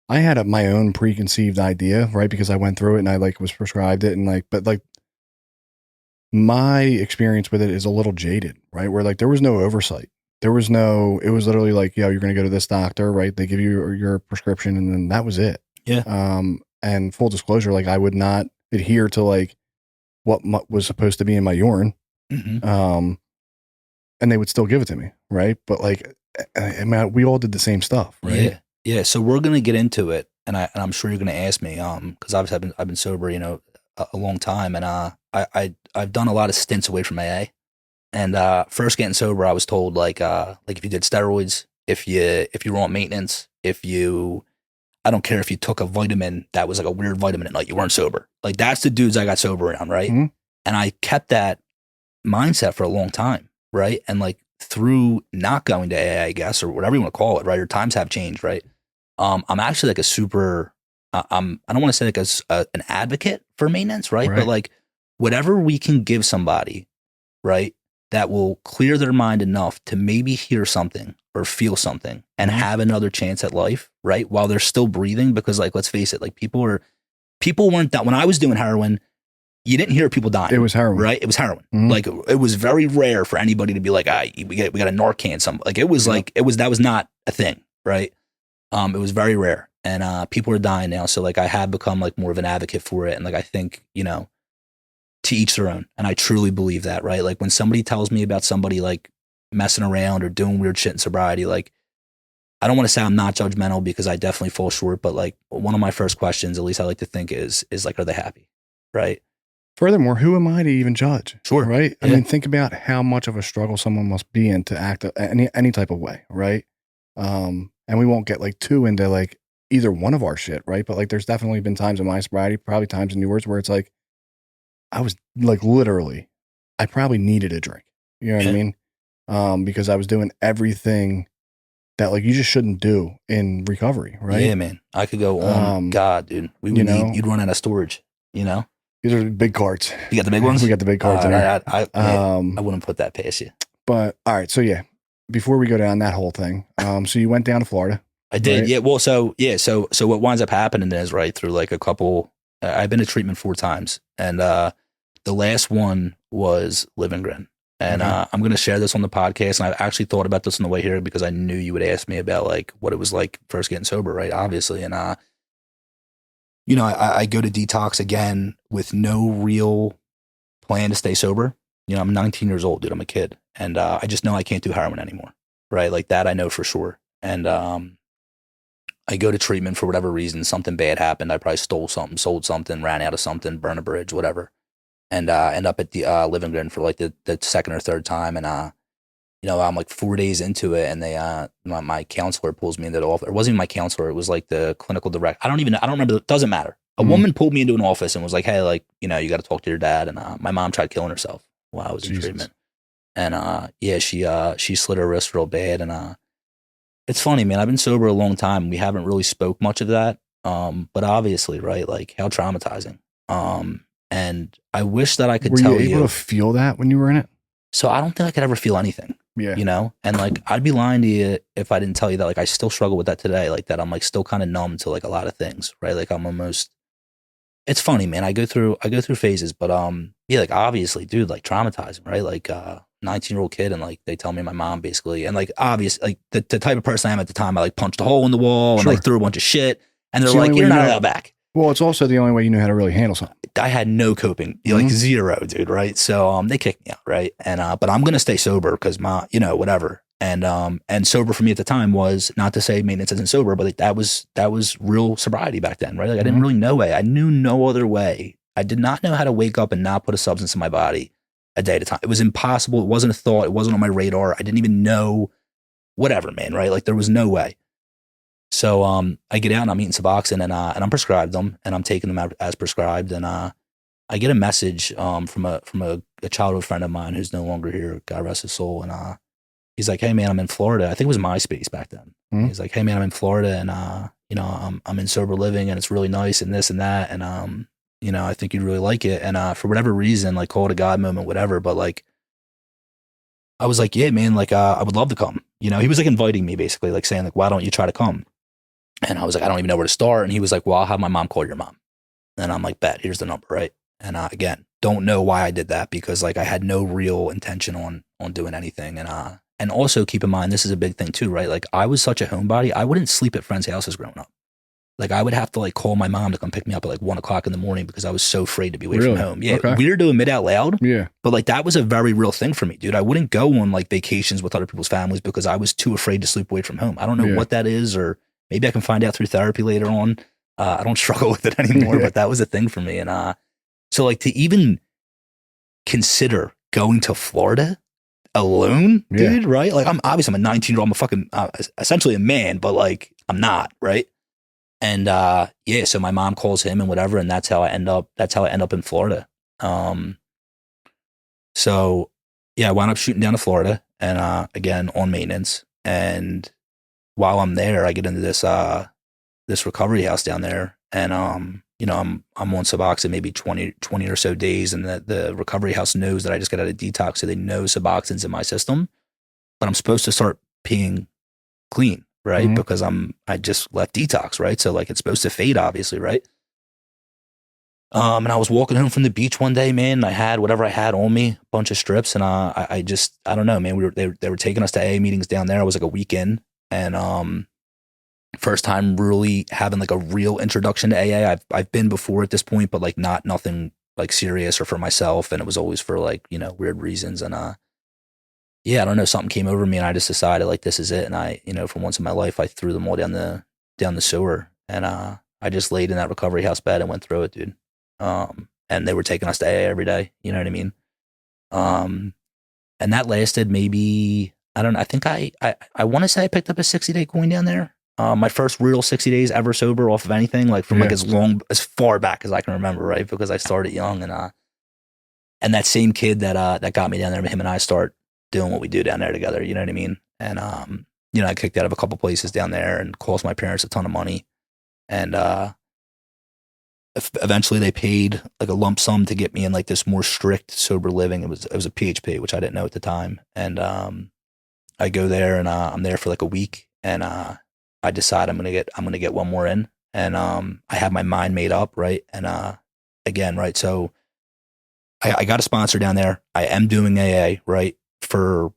I had my own preconceived idea, right? Because I went through it and I like was prescribed it and like, but like my experience with it is a little jaded, right? Where like there was no oversight. It was literally like, yo, you're going to go to this doctor, right? They give you your prescription and then that was it. Yeah. And full disclosure, like I would not adhere to like what was supposed to be in my urine. Mm-hmm. And they would still give it to me, right? But like, I mean, we all did the same stuff, right? Yeah. Yeah. So we're gonna get into it, and I'm sure you're gonna ask me, because obviously I've been sober, a long time, and I've done a lot of stints away from AA. And first getting sober, I was told like if you did steroids, if you were on maintenance, I don't care if you took a vitamin that was like a weird vitamin at night, you weren't sober. Like that's the dudes I got sober around, right? Mhm. And I kept that mindset for a long time, right? And like through not going to AA, I guess, or whatever you want to call it, right? Or times have changed, right? I'm actually like a super, I don't want to say like an advocate for maintenance, right? Right. But like whatever we can give somebody, right, that will clear their mind enough to maybe hear something or feel something and Mhm. have another chance at life, right? While they're still breathing, because like let's face it, like people weren't that when I was doing heroin, you didn't hear people dying. It was heroin, right? It was heroin. Mhm. Like it was very rare for anybody to be like, we got a Narcan. Some like it was like that was not a thing, right? It was very rare, and people are dying now. So like I have become like more of an advocate for it, and like I think to each their own, and I truly believe that, right? Like when somebody tells me about somebody like messing around or doing weird shit in sobriety, like I don't want to say I'm not judgmental because I definitely fall short, but like one of my first questions, at least I like to think is like, are they happy, right? Furthermore, who am I to even judge? Sure. Right. I Yeah. mean, think about how much of a struggle someone must be in to act any type of way. Right. And we won't get like too into like either one of our shit. Right. But like, there's definitely been times in my sobriety, probably times in yours where it's like, I was like, literally, I probably needed a drink. You know what I mean? Because I was doing everything that like you just shouldn't do in recovery. Right. Yeah, man. I could go on. God, dude. You'd run out of storage, These are big carts. You got the big ones? We got the big carts in there. I wouldn't put that past you. But all right, so yeah, before we go down that whole thing, so you went down to Florida. I did, right? yeah. Well, so what winds up happening is right through like a couple. I've been to treatment 4 times, and the last one was Livingren. And Okay. I'm going to share this on the podcast. And I actually thought about this on the way here because I knew you would ask me about like what it was like first getting sober, right? Obviously, and I go to detox again with no real plan to stay sober. I'm 19 years old, dude. I'm a kid. And I just know I can't do heroin anymore. Right. Like that, I know for sure. And I go to treatment for whatever reason. Something bad happened. I probably stole something, sold something, ran out of something, burned a bridge, whatever. And end up at the Livingren for like the second or third time. And, I'm like 4 days into it, and they, my counselor pulls me into the office. It wasn't even my counselor. It was like the clinical director. I don't remember. It doesn't matter. A woman pulled me into an office and was like, hey, like, you got to talk to your dad. And my mom tried killing herself while I was in treatment. And she slit her wrist real bad. And it's funny, man. I've been sober a long time. We haven't really spoke much of that. But obviously, right, like how traumatizing. And I wish that I could tell you. Were you able to feel that when you were in it? So I don't think I could ever feel anything. Yeah. And like I'd be lying to you if I didn't tell you that like I still struggle with that today. Like that I'm like still kind of numb to like a lot of things, right? Like I'm almost. It's funny, man. I go through phases, but yeah, like obviously, dude, like traumatizing, right? Like 19-year-old kid, and like they tell me my mom basically, and like obvious, like the type of person I am at the time, I like punched a hole in the wall and like threw a bunch of shit, and they're like, you're not allowed back. Well, it's also the only way you knew how to really handle something. I had no coping, like zero, dude. Right. So, they kicked me out. Right. And, but I'm going to stay sober because whatever. And sober for me at the time was not to say maintenance isn't sober, but like that was real sobriety back then. Right. Like I didn't really know way. I knew no other way. I did not know how to wake up and not put a substance in my body a day at a time. It was impossible. It wasn't a thought. It wasn't on my radar. I didn't even know whatever, man. Right. Like there was no way. So I get out and I'm eating Suboxone and I'm prescribed them and I'm taking them as prescribed. And I get a message from a childhood friend of mine who's no longer here, God rest his soul. And he's like, hey man, I'm in Florida. I think it was MySpace back then. He's like, hey man, I'm in Florida and I'm in sober living and it's really nice and this and that. And I think you'd really like it. And for whatever reason, like call it a God moment, whatever. But like I was like, yeah, man, like I would love to come. He was like inviting me basically, like saying like, why don't you try to come? And I was like, I don't even know where to start. And he was like, well, I'll have my mom call your mom. And I'm like, bet, here's the number, right? And again, don't know why I did that because like I had no real intention on doing anything. And also keep in mind, this is a big thing too, right? Like I was such a homebody. I wouldn't sleep at friends' houses growing up. Like I would have to like call my mom to come pick me up at like 1 o'clock in the morning because I was so afraid to be away Really? from home. Yeah. Okay. Weird to admit out loud. Yeah. But like that was a very real thing for me, dude. I wouldn't go on like vacations with other people's families because I was too afraid to sleep away from home. I don't know what that is, or maybe I can find out through therapy later on. I don't struggle with it anymore, but that was a thing for me. And so like to even consider going to Florida alone, dude, right? Like I'm a 19-year-old, I'm a fucking essentially a man, but like I'm not, right? And so my mom calls him and whatever, and that's how I end up in Florida. So yeah, I wound up shooting down to Florida and again on maintenance. And while I'm there, I get into this recovery house down there, and I'm on Suboxone maybe 20 or so days, and the recovery house knows that I just got out of detox, so they know Suboxone's in my system, but I'm supposed to start peeing clean, right? Mm-hmm. Because I just left detox, right? So like it's supposed to fade, obviously, right? And I was walking home from the beach one day, man, and I had whatever I had on me, a bunch of strips, and I don't know, man. They were taking us to AA meetings down there. I was like a weekend, and first time really having like a real introduction to AA. I've been before at this point, but like nothing like serious or for myself, and it was always for like weird reasons. And I don't know, something came over me, and I just decided like this is it. And I for once in my life, I threw them all down the sewer, and I just laid in that recovery house bed and went through it, dude. And they were taking us to AA every day. You know what I mean? And that lasted maybe, I don't know. I think I want to say I picked up a 60-day coin down there. My first real 60 days ever sober off of anything, like from like as far back as I can remember, right? Because I started young, and that same kid that got me down there, him and I start doing what we do down there together. You know what I mean? And I kicked out of a couple places down there and cost my parents a ton of money, and eventually they paid like a lump sum to get me in like this more strict sober living. It was a PHP, which I didn't know at the time, and I go there and I'm there for like a week, and I decide I'm gonna get one more in, and I have my mind made up, right? And again, right, so I got a sponsor down there. I am doing AA, right, for,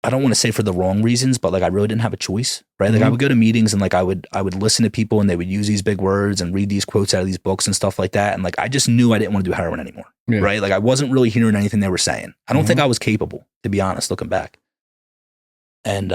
I don't want to say for the wrong reasons, but like I really didn't have a choice, right? Like I would go to meetings and like I would listen to people and they would use these big words and read these quotes out of these books and stuff like that, and like I just knew I didn't want to do heroin anymore, right? Like I wasn't really hearing anything they were saying. I don't think I was capable, to be honest, looking back. And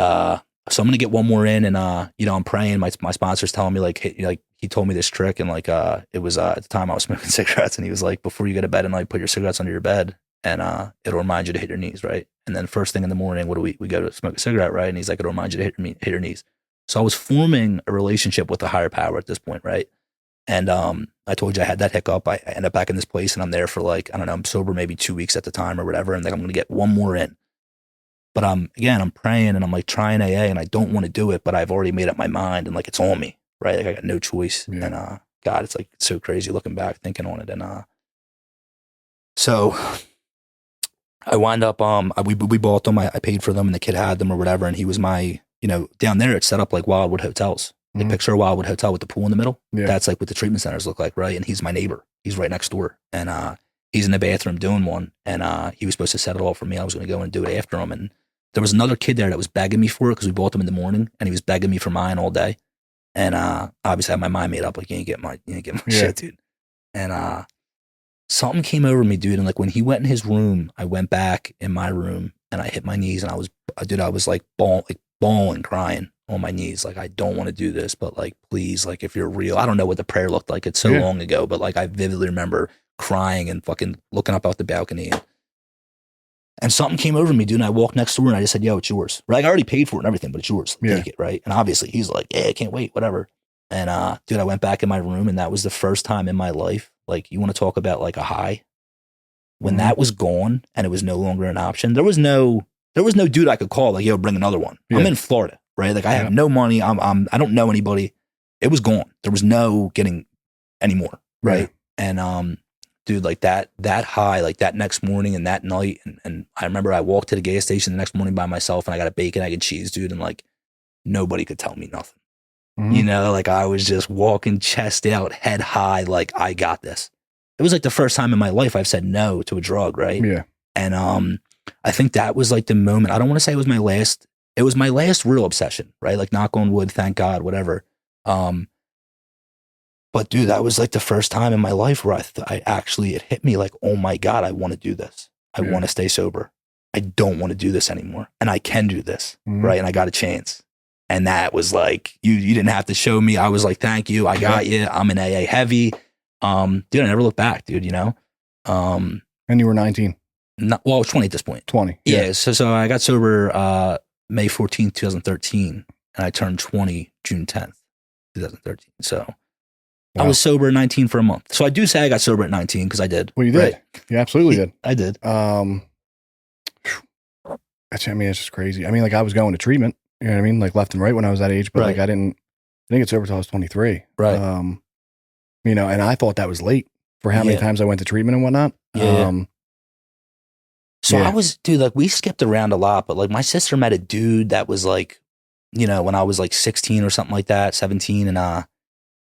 so I'm gonna get one more in, and I'm praying. My sponsor's telling me like, hey, like he told me this trick, and like it was at the time I was smoking cigarettes, and he was like, before you go to bed at night, put your cigarettes under your bed, and it'll remind you to hit your knees, right? And then first thing in the morning, what do we go to smoke a cigarette, right? And he's like, it'll remind you to hit your knees. So I was forming a relationship with a higher power at this point, right? And I told you I had that hiccup. I end up back in this place, and I'm there for like, I don't know, I'm sober maybe 2 weeks at the time or whatever, and like I'm gonna get one more in. But I'm praying and I'm like trying AA, and I don't want to do it, but I've already made up my mind, and like it's on me, right? Like I got no choice. Yeah. And God, it's like so crazy looking back, thinking on it. And so I wind up we bought them. I paid for them, and the kid had them or whatever, and he was my, down there it's set up like Wildwood hotels. The picture of Wildwood Hotel with the pool in the middle. Yeah. That's like what the treatment centers look like, right? And he's my neighbor. He's right next door, and he's in the bathroom doing one, and he was supposed to set it all for me. I was going to go and do it after him, and there was another kid there that was begging me for it because we bought them in the morning, and he was begging me for mine all day. And obviously I had my mind made up, like you ain't get my shit, dude. And something came over me, dude. And like when he went in his room, I went back in my room and I hit my knees, and I was like bawling, crying on my knees, like I don't want to do this, but like please, like if you're real. I don't know what the prayer looked like. It's so long ago, but like I vividly remember crying and fucking looking up out the balcony. And something came over me, dude, and I walked next door and I just said, yo, it's yours. Like I already paid for it and everything, but it's yours. Take it, right? And obviously he's like, yeah, I can't wait, whatever. And dude, I went back in my room, and that was the first time in my life, like you want to talk about like a high. When that was gone and it was no longer an option, there was no dude I could call like, yo, bring another one. I'm in Florida, right? Like I have no money. I don't know anybody. It was gone. There was no getting any more, right? And dude, like that high, like that next morning and that night, and I remember I walked to the gas station the next morning by myself, and I got a bacon, egg, and cheese, dude, and like nobody could tell me nothing. Like I was just walking chest out, head high, like I got this. It was like the first time in my life I've said no to a drug, right? Yeah. And I think that was like the moment. I don't want to say it was my last real obsession, right? Like knock on wood, thank God, whatever. But dude, that was like the first time in my life where I actually, it hit me like, oh my God, I want to do this. I want to stay sober. I don't want to do this anymore. And I can do this. Right. And I got a chance. And that was like, you didn't have to show me. I was like, thank you. I got you. I'm in AA heavy. Dude, I never looked back, dude, you know? And you were 19. Well, I was 20 at this point. 20. Yeah. So I got sober, May 14th, 2013. And I turned 20 June 10th, 2013. So I was sober at 19 for a month. So I do say I got sober at 19 because I did. Well, you did. Right? You absolutely did. I did. I mean, it's just crazy. I mean, like I was going to treatment, you know what I mean? Like left and right when I was that age, but like I didn't get sober until I was 23. Right. You know, and I thought that was late for how many times I went to treatment and whatnot. So I was, dude, like we skipped around a lot, but like my sister met a dude that was like, you know, when I was like 16 or something like that, 17. And,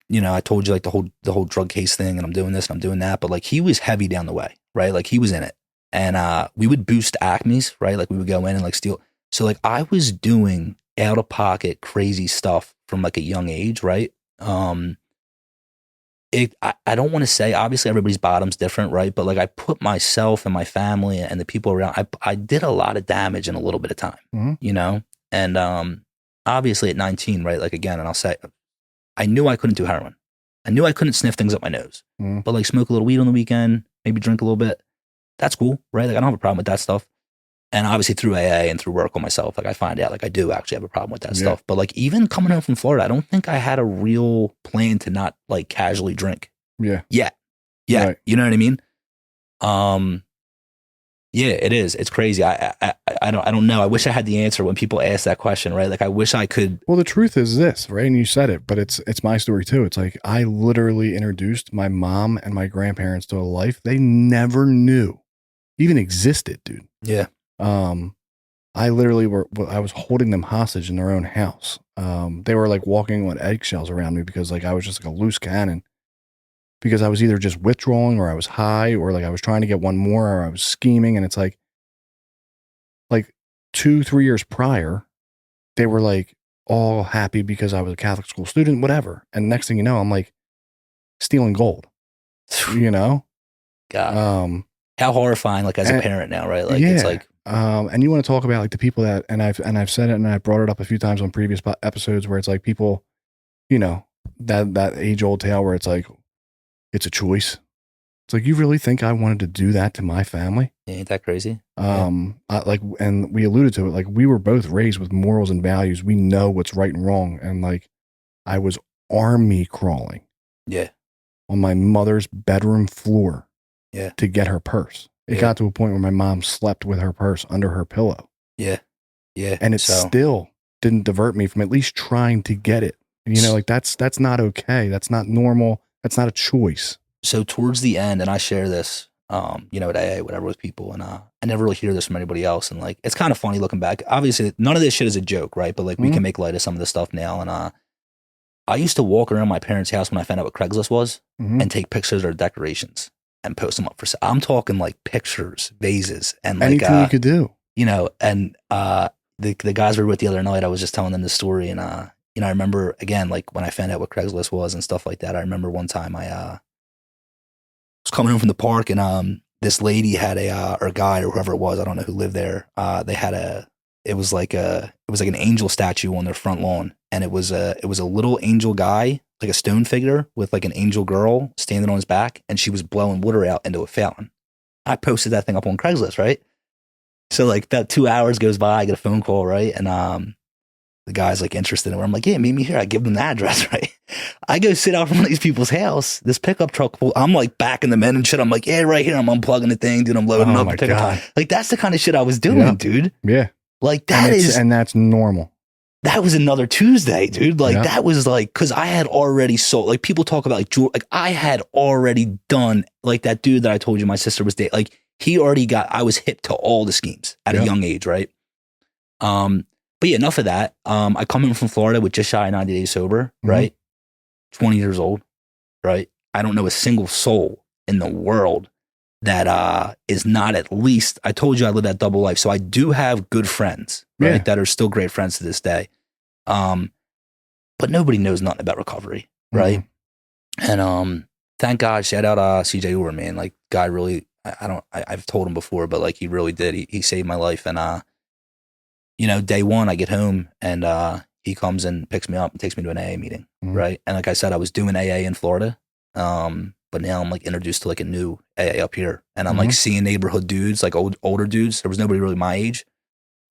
you know, I told you like the whole drug case thing and I'm doing this and I'm doing that, but like he was heavy down the way, right? Like he was in it. And we would boost Acme's, right? Like we would go in and like steal. So like I was doing out of pocket crazy stuff from like a young age, right? I don't want to say, obviously everybody's bottom's different, right? But like I put myself and my family and the people around, I did a lot of damage in a little bit of time, you know? And obviously at 19, right? Like again, and I'll say, I knew I couldn't do heroin. I knew I couldn't sniff things up my nose, but like smoke a little weed on the weekend, maybe drink a little bit. That's cool, right? Like I don't have a problem with that stuff. And obviously through AA and through work on myself, like I find out like I do actually have a problem with that stuff. But like even coming home from Florida, I don't think I had a real plan to not like casually drink. Yeah. Right. You know what I mean? Yeah, it is. It's crazy. I don't know. I wish I had the answer when people ask that question, right? Like I wish I could. Well, the truth is this, right? And you said it, but it's my story too. It's like I literally introduced my mom and my grandparents to a life they never knew even existed, dude. Yeah. I literally I was holding them hostage in their own house. They were like walking on eggshells around me because like I was just like a loose cannon. Because I was either just withdrawing or I was high or like I was trying to get one more or I was scheming. And it's like 2-3 years prior, they were like all happy because I was a Catholic school student, whatever. And next thing you know, I'm like stealing gold, you know? God. How horrifying, like as a parent now, right? Like it's like. And you want to talk about like the people that, and I've said it and I've brought it up a few times on previous episodes where it's like people, you know, that age old tale where it's like, it's a choice. It's like, you really think I wanted to do that to my family? Ain't that crazy? And we alluded to it, like we were both raised with morals and values. We know what's right and wrong. And like, I was army crawling. Yeah. On my mother's bedroom floor. Yeah. To get her purse. It got to a point where my mom slept with her purse under her pillow. Yeah. Yeah. And it still didn't divert me from at least trying to get it. You know, like that's not okay. That's not normal. That's not a choice. So towards the end, and I share this, you know, at AA, whatever, with people, and I never really hear this from anybody else. And like, it's kind of funny looking back. Obviously, none of this shit is a joke, right? But like, we can make light of some of this stuff now. And I used to walk around my parents' house when I found out what Craigslist was and take pictures of their decorations and post them up for sale. I'm talking like pictures, vases, and like anything you could do. You know, and the guys we were with the other night, I was just telling them the story, and you know, I remember again, like when I found out what Craigslist was and stuff like that. I remember one time I was coming home from the park, and this lady had or guy or whoever it was, I don't know who lived there. They had it was like an angel statue on their front lawn, and it was a little angel guy, like a stone figure with like an angel girl standing on his back, and she was blowing water out into a fountain. I posted that thing up on Craigslist, right? So like about 2 hours goes by, I get a phone call, right? And the guy's like interested in it. I'm like, yeah, meet me here. I give them the address, right? I go sit out from one of these people's house. This pickup truck, I'm like backing them in and shit. I'm like, yeah, right here. I'm unplugging the thing, dude. I'm loading up. My God. Like that's the kind of shit I was doing, dude. Yeah. Like and that's normal. That was another Tuesday, dude. Like that was like, cause I had already sold, like people talk about like I had already done like that dude that I told you my sister was dating. Like he already I was hip to all the schemes at a young age, right? But yeah, enough of that. I come in from Florida with just shy of 90 days sober, right? 20 years old, right? I don't know a single soul in the world that is not at least, I told you I live that double life. So I do have good friends, right? That are still great friends to this day. but nobody knows nothing about recovery, right? And thank God, shout out CJ Uwer, man. Like, guy really, I've told him before, but like he really did. He saved my life. And you know, day one, I get home and he comes and picks me up and takes me to an AA meeting, right? And like I said, I was doing AA in Florida, but now I'm like introduced to like a new AA up here, and I'm like seeing neighborhood dudes, like older dudes. There was nobody really my age.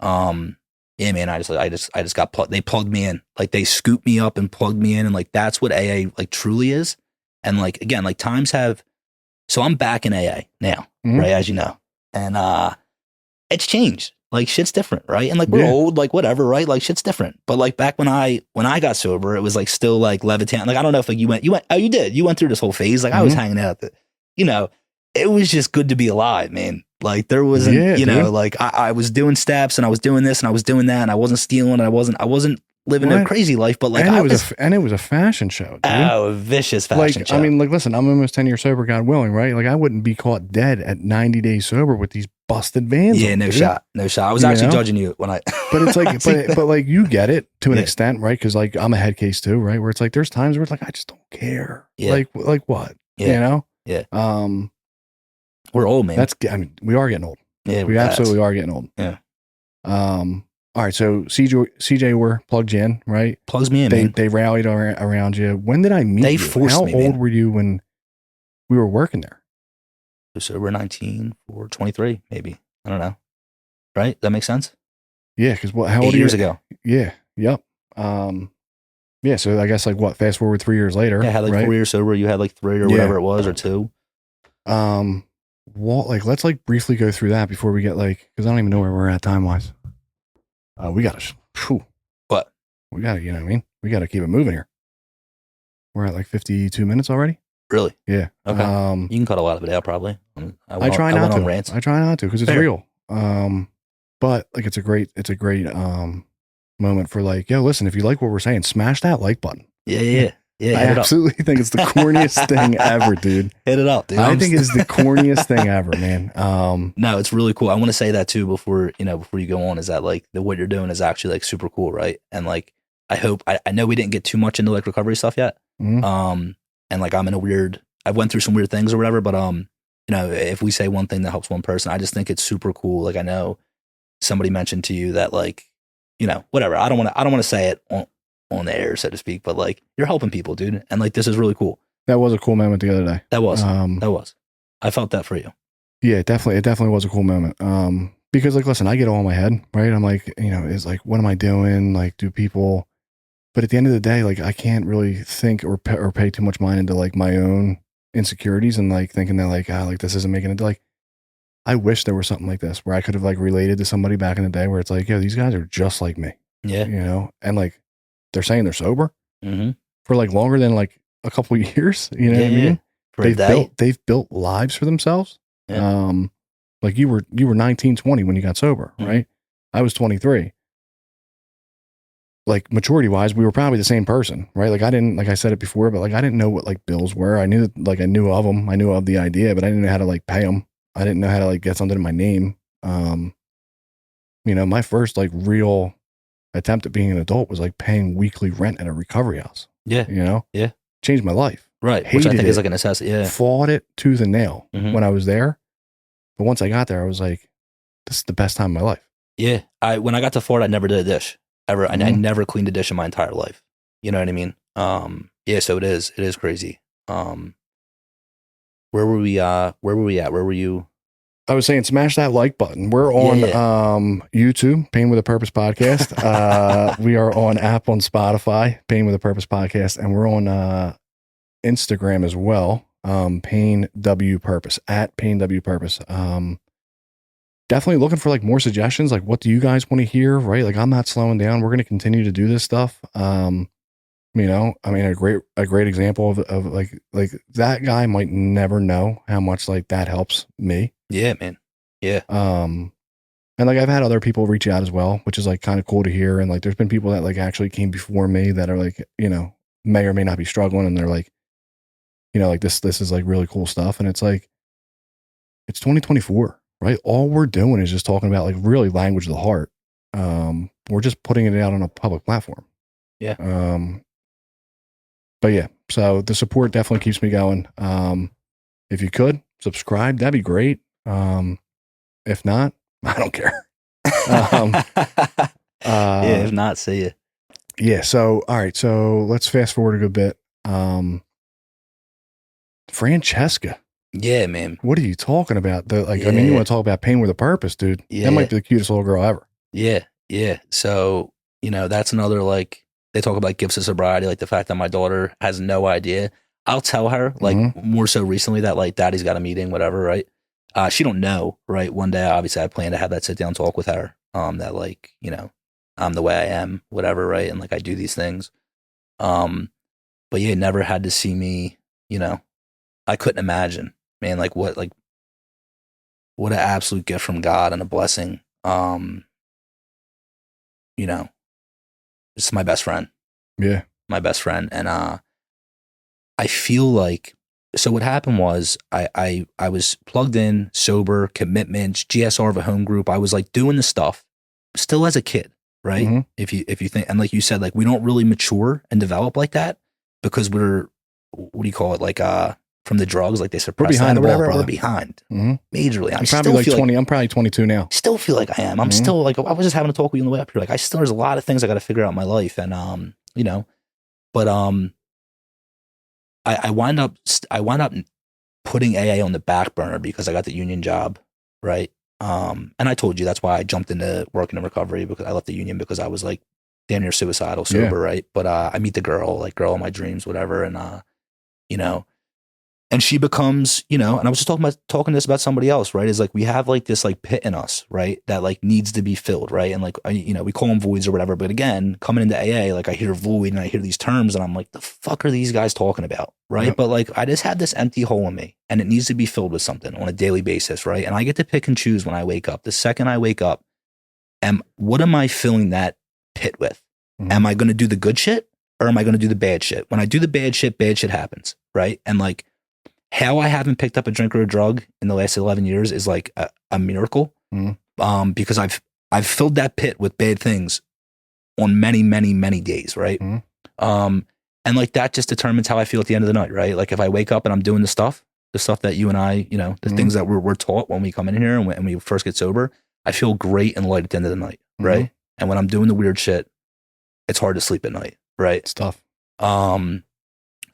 Yeah, man, I just got plugged. They plugged me in, like they scooped me up and plugged me in, and like that's what AA like truly is. And like again, like times have. So I'm back in AA now, right? As you know, and it's changed. Like shit's different, right? And like we're old, like whatever, right? Like shit's different. But like back when I got sober, it was like still like levitation. Like I don't know if like you went. Oh, you did. You went through this whole phase. Like I was hanging out. You know, it was just good to be alive, man. Like there wasn't, you know, like I was doing steps and I was doing this and I was doing that and I wasn't stealing and I wasn't living a crazy life. But like and it was a fashion show, dude. Oh, a vicious fashion show. I mean, like listen, I'm almost 10 years sober, God willing, right? Like I wouldn't be caught dead at 90 days sober with these busted vans. Yeah, no shot. I was actually judging you when I. But it's like, but like you get it to an extent, right? Because like I'm a head case too, right? Where it's like there's times where it's like I just don't care. Like what? You know? Yeah. We're old, man. I mean, we are getting old. Yeah, we absolutely are getting old. Yeah. All right. So CJ were plugged you in, right? Plugs me in. Man. They rallied around you. When did I meet you? Forced me. How old were you when we were working there? So we're 19 or 23, maybe. I don't know. Right? That makes sense. Yeah. Because how old 8 years ago? Yeah. Yep. Yeah. So I guess like what? Fast forward 3 years later. Yeah. I had like 4 years sober. You had like 3 or whatever it was, or 2. Well, like let's like briefly go through that before we get like, because I don't even know where we're at time wise. We gotta what we gotta, you know what I mean, we gotta keep it moving here. We're at like 52 minutes already. Really? Yeah. Okay. You can cut a lot of it out probably. I try not to because it's real. But like it's a great moment for like, yo, listen, if you like what we're saying, smash that like button. Yeah. I absolutely think it's the corniest thing ever, dude. Hit it up, dude. I think it's the corniest thing ever, man. No, it's really cool. I want to say that too before you go on, is that like what you're doing is actually like super cool, right? And like I know we didn't get too much into like recovery stuff yet. And like I went through some weird things or whatever, but you know, if we say one thing that helps one person, I just think it's super cool. Like I know somebody mentioned to you that like, you know, whatever. I don't want to say it on the air, so to speak, but like you're helping people, dude, and like this is really cool. That was a cool moment the other day. That was I felt that for you. Yeah, it definitely was a cool moment. Because like listen, I get all in my head, right? I'm like, you know, it's like, what am I doing? Like, do people? But at the end of the day, like I can't really think or pay too much mind into like my own insecurities and like thinking that like like this isn't making it. Like I wish there was something like this where I could have like related to somebody back in the day where it's like, yo, these guys are just like me. Yeah, you know, and like they're saying they're sober for like longer than like a couple of years. You know what I mean? They've built lives for themselves. Yeah. Like you were 19, 20 when you got sober, right? I was 23. Like maturity wise, we were probably the same person, right? Like I didn't, like I said it before, but like I didn't know what like bills were. I knew that, like I knew of them. I knew of the idea, but I didn't know how to like pay them. I didn't know how to like get something in my name. You know, my first like real attempt at being an adult was like paying weekly rent at a recovery house. Yeah. You know? Yeah. Changed my life. Right. Which I think is like a necessity. Yeah. Fought it tooth and nail when I was there. But once I got there, I was like, this is the best time of my life. Yeah. When I got to Florida, I never did a dish ever. I never cleaned a dish in my entire life. You know what I mean? Yeah. So it is crazy. Where were we at? Where were you? I was saying, smash that like button. We're on YouTube, Pain with a Purpose podcast. We are on Apple and Spotify, Pain with a Purpose podcast, and we're on Instagram as well. Pain W Purpose at Pain W Purpose. Definitely looking for like more suggestions. Like, what do you guys want to hear? Right? Like, I'm not slowing down. We're going to continue to do this stuff. You know, I mean, a great example of like that guy might never know how much like that helps me. Yeah, man. Yeah. And like I've had other people reach out as well, which is like kind of cool to hear. And like there's been people that like actually came before me that are like, you know, may or may not be struggling, and they're like, you know, like this is like really cool stuff. And it's like, it's 2024, right? All we're doing is just talking about like really language of the heart. We're just putting it out on a public platform. Yeah. But yeah, so the support definitely keeps me going. If you could subscribe, that'd be great. If not, I don't care. Yeah, if not, see you. Yeah. So, all right. So let's fast forward a good bit. Francesca. Yeah, man. What are you talking about? I mean, you Yeah. want to talk about pain with a purpose, dude. Yeah. That might be the cutest little girl ever. Yeah. Yeah. So, that's another, like, they talk about gifts of sobriety, like the fact that my daughter has no idea. I'll tell her, like, more so recently that, like, daddy's got a meeting, whatever, right? She don't know, right? One day, obviously, I plan to have that sit down talk with her, that, like, I'm the way I am, whatever, right? And, like, I do these things. But yeah, never had to see me, I couldn't imagine, man, like, what an absolute gift from God and a blessing. It's my best friend. Yeah. My best friend. And I feel like, so what happened was I was plugged in, sober, commitments, GSR of a home group. I was like doing the stuff still as a kid, right? Mm-hmm. If you think, and like you said, like we don't really mature and develop like that because we're, what do you call it? Like from the drugs, like they suppress behind that or the ball, whatever. brother. We're behind. Mm-hmm. Majorly. I'm probably like 20. I'm probably 22 now. Still feel like I am. I'm still like, I was just having a talk with you on the way up here. Like there's a lot of things I got to figure out in my life. And, but I wound up putting AA on the back burner because I got the union job. Right. And I told you, that's why I jumped into working in recovery, because I left the union because I was like damn near suicidal sober. Yeah. Right. But, I meet the girl of my dreams, whatever. And, and she becomes, and I was just talking this about somebody else, right? Is like, we have like this like pit in us, right? That like needs to be filled, right? And like, we call them voids or whatever. But again, coming into AA, like I hear void and I hear these terms and I'm like, the fuck are these guys talking about, right? Yep. But like, I just have this empty hole in me and it needs to be filled with something on a daily basis, right? And I get to pick and choose when I wake up. The second I wake up, and what am I filling that pit with? Mm-hmm. Am I going to do the good shit or am I going to do the bad shit? When I do the bad shit happens, right? And like, how I haven't picked up a drink or a drug in the last 11 years is like a miracle. Mm. Because I've filled that pit with bad things on many, many, many days. Right. Mm. And like that just determines how I feel at the end of the night. Right. Like if I wake up and I'm doing the stuff that you and I, the things that we're taught when we come in here and we first get sober, I feel great and light at the end of the night. Right. And when I'm doing the weird shit, it's hard to sleep at night. Right. It's tough.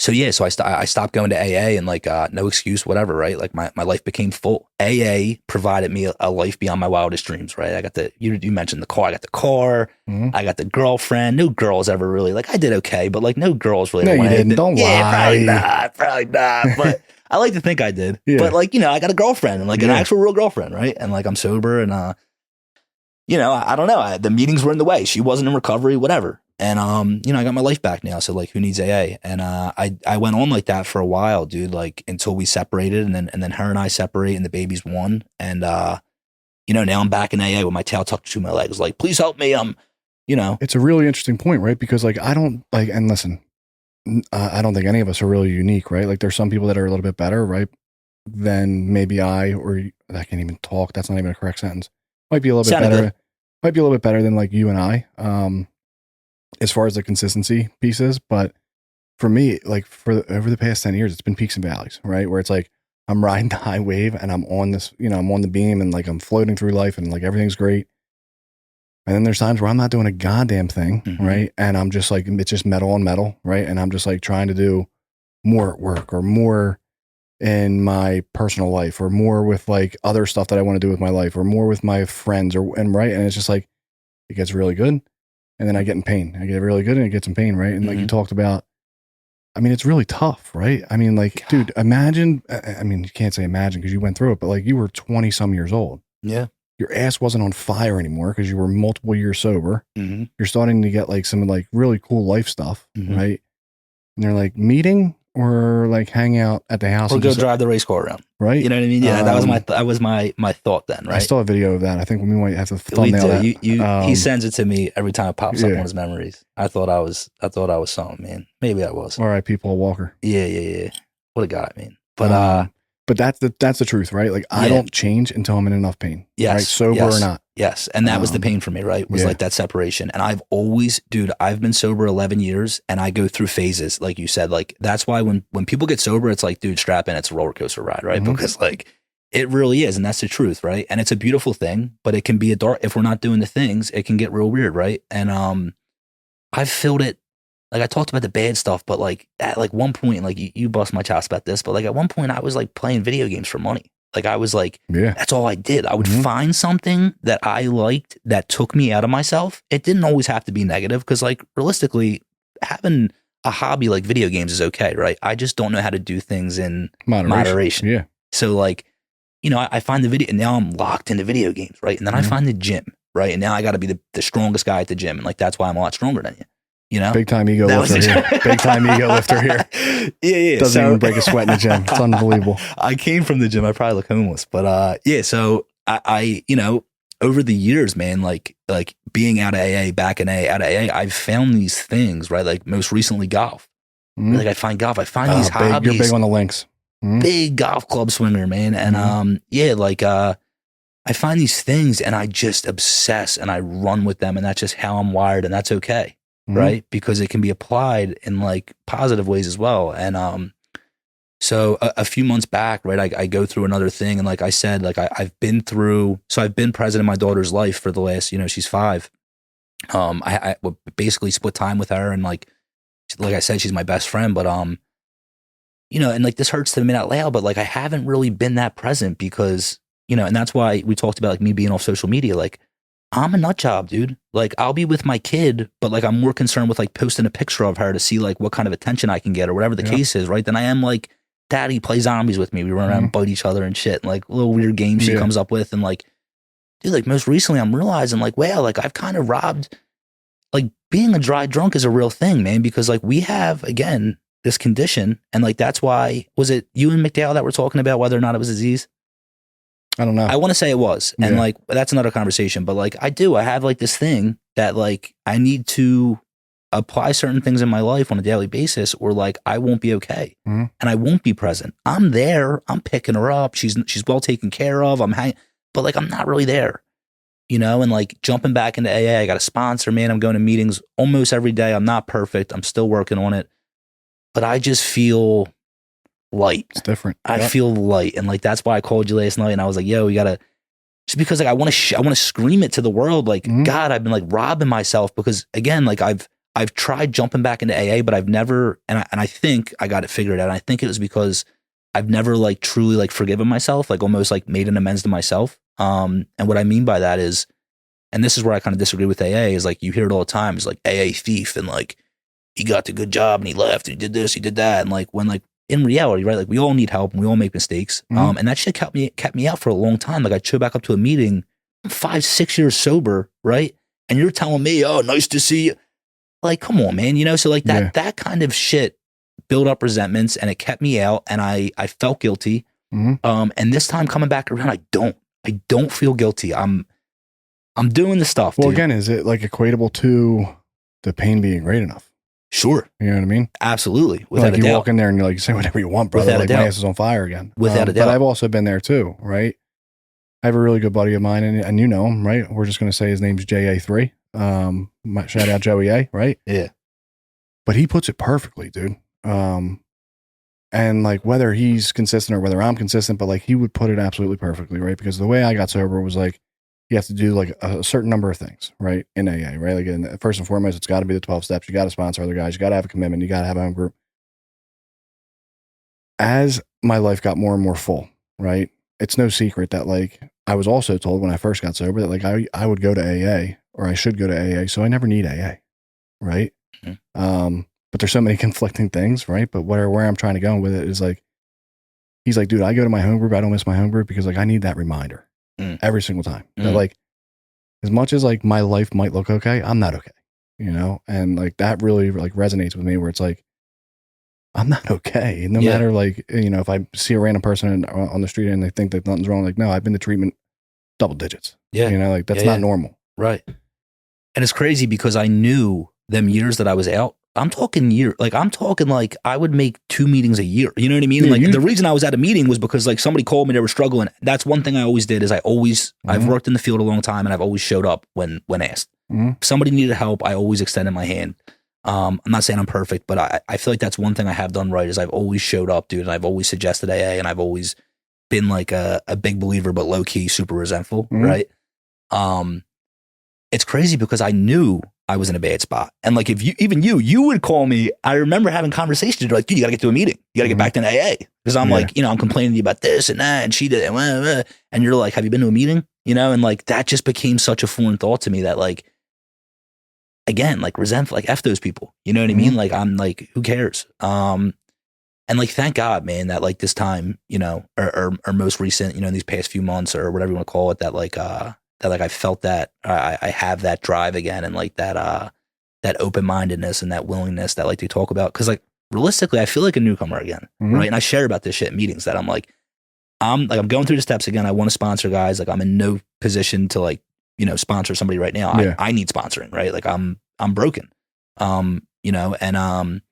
So yeah, so I stopped going to AA and like no excuse, whatever, right? Like my life became full. AA provided me a life beyond my wildest dreams, right? I got you mentioned the car. I got the car. Mm-hmm. I got the girlfriend. No girls ever really, like I did okay, but like no girls really. No, you didn't. Don't lie. Probably not. But I like to think I did. Yeah. But like, I got a girlfriend and like an actual real girlfriend, right? And like I'm sober and I don't know. The meetings were in the way. She wasn't in recovery, whatever. And, I got my life back now. So like, who needs AA? And, I went on like that for a while, dude, like until we separated and then her and I separate and the baby's one. And, now I'm back in AA with my tail tucked between my legs. Like, please help me. It's a really interesting point, right? Because like, I don't like, and listen, I don't think any of us are really unique, right? Like there's some people that are a little bit better, right? Than maybe I can't even talk. That's not even a correct sentence. Might be a little bit better. Good. Might be a little bit better than like you and I. As far as the consistency pieces, but for me, like over the past 10 years, it's been peaks and valleys, right? Where it's like, I'm riding the high wave and I'm on this, I'm on the beam and like I'm floating through life and like everything's great. And then there's times where I'm not doing a goddamn thing, mm-hmm. right? And I'm just like, it's just metal on metal, right? And I'm just like trying to do more at work or more in my personal life or more with like other stuff that I want to do with my life or more with my friends and it's just like, it gets really good. And then I get in pain. I get really good and it gets in pain, right? And like you talked about, I mean, it's really tough, right? I mean, like, God. Dude, imagine, I mean, you can't say imagine because you went through it, but like you were 20 some years old. Yeah. Your ass wasn't on fire anymore because you were multiple years sober. Mm-hmm. You're starting to get like some like really cool life stuff, mm-hmm. right? And they're like meeting or like hang out at the house or go drive the race car around, right? You know what I mean? Yeah, that was my thought then, right? I still have video of that. I think we might have to thumbnail that. He sends it to me every time it pops up on his memories. I thought I was something, man. Maybe I was. All right, Paul Walker. Yeah. What a guy, man. But that's the truth, right? Like I don't change until I'm in enough pain. Yes. Right? Sober or not. Yes. And that was the pain for me, right? Was like that separation. And I've always, dude, I've been sober 11 years and I go through phases. Like you said, like that's why when people get sober, it's like, dude, strap in, it's a roller coaster ride, right? Because like it really is. And that's the truth, right? And it's a beautiful thing, but it can be a dark, if we're not doing the things, it can get real weird, right? And I've filled it, like I talked about the bad stuff, but like at like one point, like you bust my chops about this, but like at one point I was like playing video games for money. Like I was like, that's all I did. I would find something that I liked that took me out of myself. It didn't always have to be negative because like realistically having a hobby like video games is okay, right? I just don't know how to do things in moderation. Yeah. So like, you know, I find the video and now I'm locked into video games, right? And then I find the gym, right? And now I got to be the strongest guy at the gym. And like, that's why I'm a lot stronger than you. You know, big time ego lifter here. Big time ego lifter here. Yeah. Doesn't even break a sweat in the gym. It's unbelievable. I came from the gym. I probably look homeless, but yeah. So I, you know, over the years, man, like being out of AA, back in AA, out of AA, I've found these things, right? Like most recently, golf. Like I find golf. I find these hobbies. You're big on the links. Big golf club swinger, man. And yeah, like I find these things and I just obsess and I run with them, and that's just how I'm wired, and that's okay. Right. Because it can be applied in like positive ways as well. And so a few months back, right, I go through another thing. And like I said, like I've been present in my daughter's life for the last, you know, she's 5. I basically split time with her. And like I said, she's my best friend. But, you know, and like this hurts to admit out loud, but like I haven't really been that present because, you know, and that's why we talked about like me being off social media. Like, I'm a nut job, dude. Like I'll be with my kid, but like I'm more concerned with like posting a picture of her to see like what kind of attention I can get or whatever the case is, right? Than I am like, daddy, play zombies with me. We run around and bite each other and shit. And, like little weird games she comes up with. And like, dude, like most recently I'm realizing like, wow, like I've kind of robbed, like being a dry drunk is a real thing, man. Because like we have, again, this condition. And like, that's why, was it you and McDowell that were talking about whether or not it was a disease? I don't know. I want to say it was. And like, that's another conversation. But like, I have like this thing that like, I need to apply certain things in my life on a daily basis or like, I won't be okay. And I won't be present. I'm there. I'm picking her up. She's well taken care of. But like, I'm not really there, you know? And like jumping back into AA, I got a sponsor, man. I'm going to meetings almost every day. I'm not perfect. I'm still working on it, but I just feel light. It's different. I feel light. And like, that's why I called you last night and I was like, yo, we gotta, just because like, I want to scream it to the world. Like, God, I've been like robbing myself because again, like I've tried jumping back into AA, but I've never, and I think I got it figured out. And I think it was because I've never like truly like forgiven myself, like almost like made an amends to myself. And what I mean by that is, and this is where I kind of disagree with AA is like, you hear it all the time. It's like AA thief. And like, he got the good job and he left and he did this, he did that. And like, when like, in reality, right? Like we all need help and we all make mistakes. And that shit kept me out for a long time. Like I'd show back up to a meeting, 5-6 years sober, right? And you're telling me, oh, nice to see you. Like, come on, man. You know, so like that kind of shit built up resentments and it kept me out and I felt guilty. And this time coming back around, I don't feel guilty. I'm doing the stuff. Well, dude. Again, is it like equatable to the pain being great enough? Sure. You know what I mean? Absolutely. Without like a doubt. You walk in there and you're like, say whatever you want, brother. Without like a doubt. my ass is on fire again. Without a doubt. But I've also been there too, right? I have a really good buddy of mine and you know him, right? We're just going to say his name's JA3. Shout out Joey A, right? Yeah. But he puts it perfectly, dude. And like whether he's consistent or whether I'm consistent, but like he would put it absolutely perfectly, right? Because the way I got sober was like, you have to do like a certain number of things, right? In AA, right? Like first and foremost, it's got to be the 12 steps. You got to sponsor other guys. You got to have a commitment. You got to have a home group. As my life got more and more full, right? It's no secret that like I was also told when I first got sober that like I would go to AA or I should go to AA. So I never need AA, right? But there's so many conflicting things, right? But where I'm trying to go with it is like, he's like, dude, I go to my home group. I don't miss my home group because like I need that reminder. Every single time that like as much as like my life might look okay, I'm not okay, you know? And like that really like resonates with me where it's like I'm not okay no matter like, you know, if I see a random person on the street and they think that nothing's wrong, like no, I've been to treatment double digits, you know, like that's not normal, right? And it's crazy because I knew them years that I was out I'm talking year. Like I'm talking like I would make 2 meetings a year. You know what I mean? Yeah, Like the reason I was at a meeting was because like somebody called me, they were struggling. That's one thing I always did is I've worked in the field a long time and I've always showed up when asked. If somebody needed help, I always extended my hand. I'm not saying I'm perfect, but I feel like that's one thing I have done right is I've always showed up, dude. And I've always suggested AA and I've always been like a big believer, but low key super resentful. Right. It's crazy because I knew I was in a bad spot. And like, if you would call me, I remember having conversations. You're like, dude, you gotta get to a meeting. You gotta get back to an AA. Cause I'm like, you know, I'm complaining to you about this and that. And she did it. And you're like, have you been to a meeting? You know? And like, that just became such a foreign thought to me that like, again, like resentful, like F those people. You know what I mean? Like, I'm like, who cares? And like, thank God, man, that like this time, you know, or most recent, you know, in these past few months or whatever you want to call it, that like I felt that I have that drive again and like that open-mindedness and that willingness that like they talk about. Cause like realistically, I feel like a newcomer again. Right. And I share about this shit in meetings that I'm going through the steps again. I want to sponsor guys. Like I'm in no position to like, you know, sponsor somebody right now. I need sponsoring, right? Like I'm broken. You know, and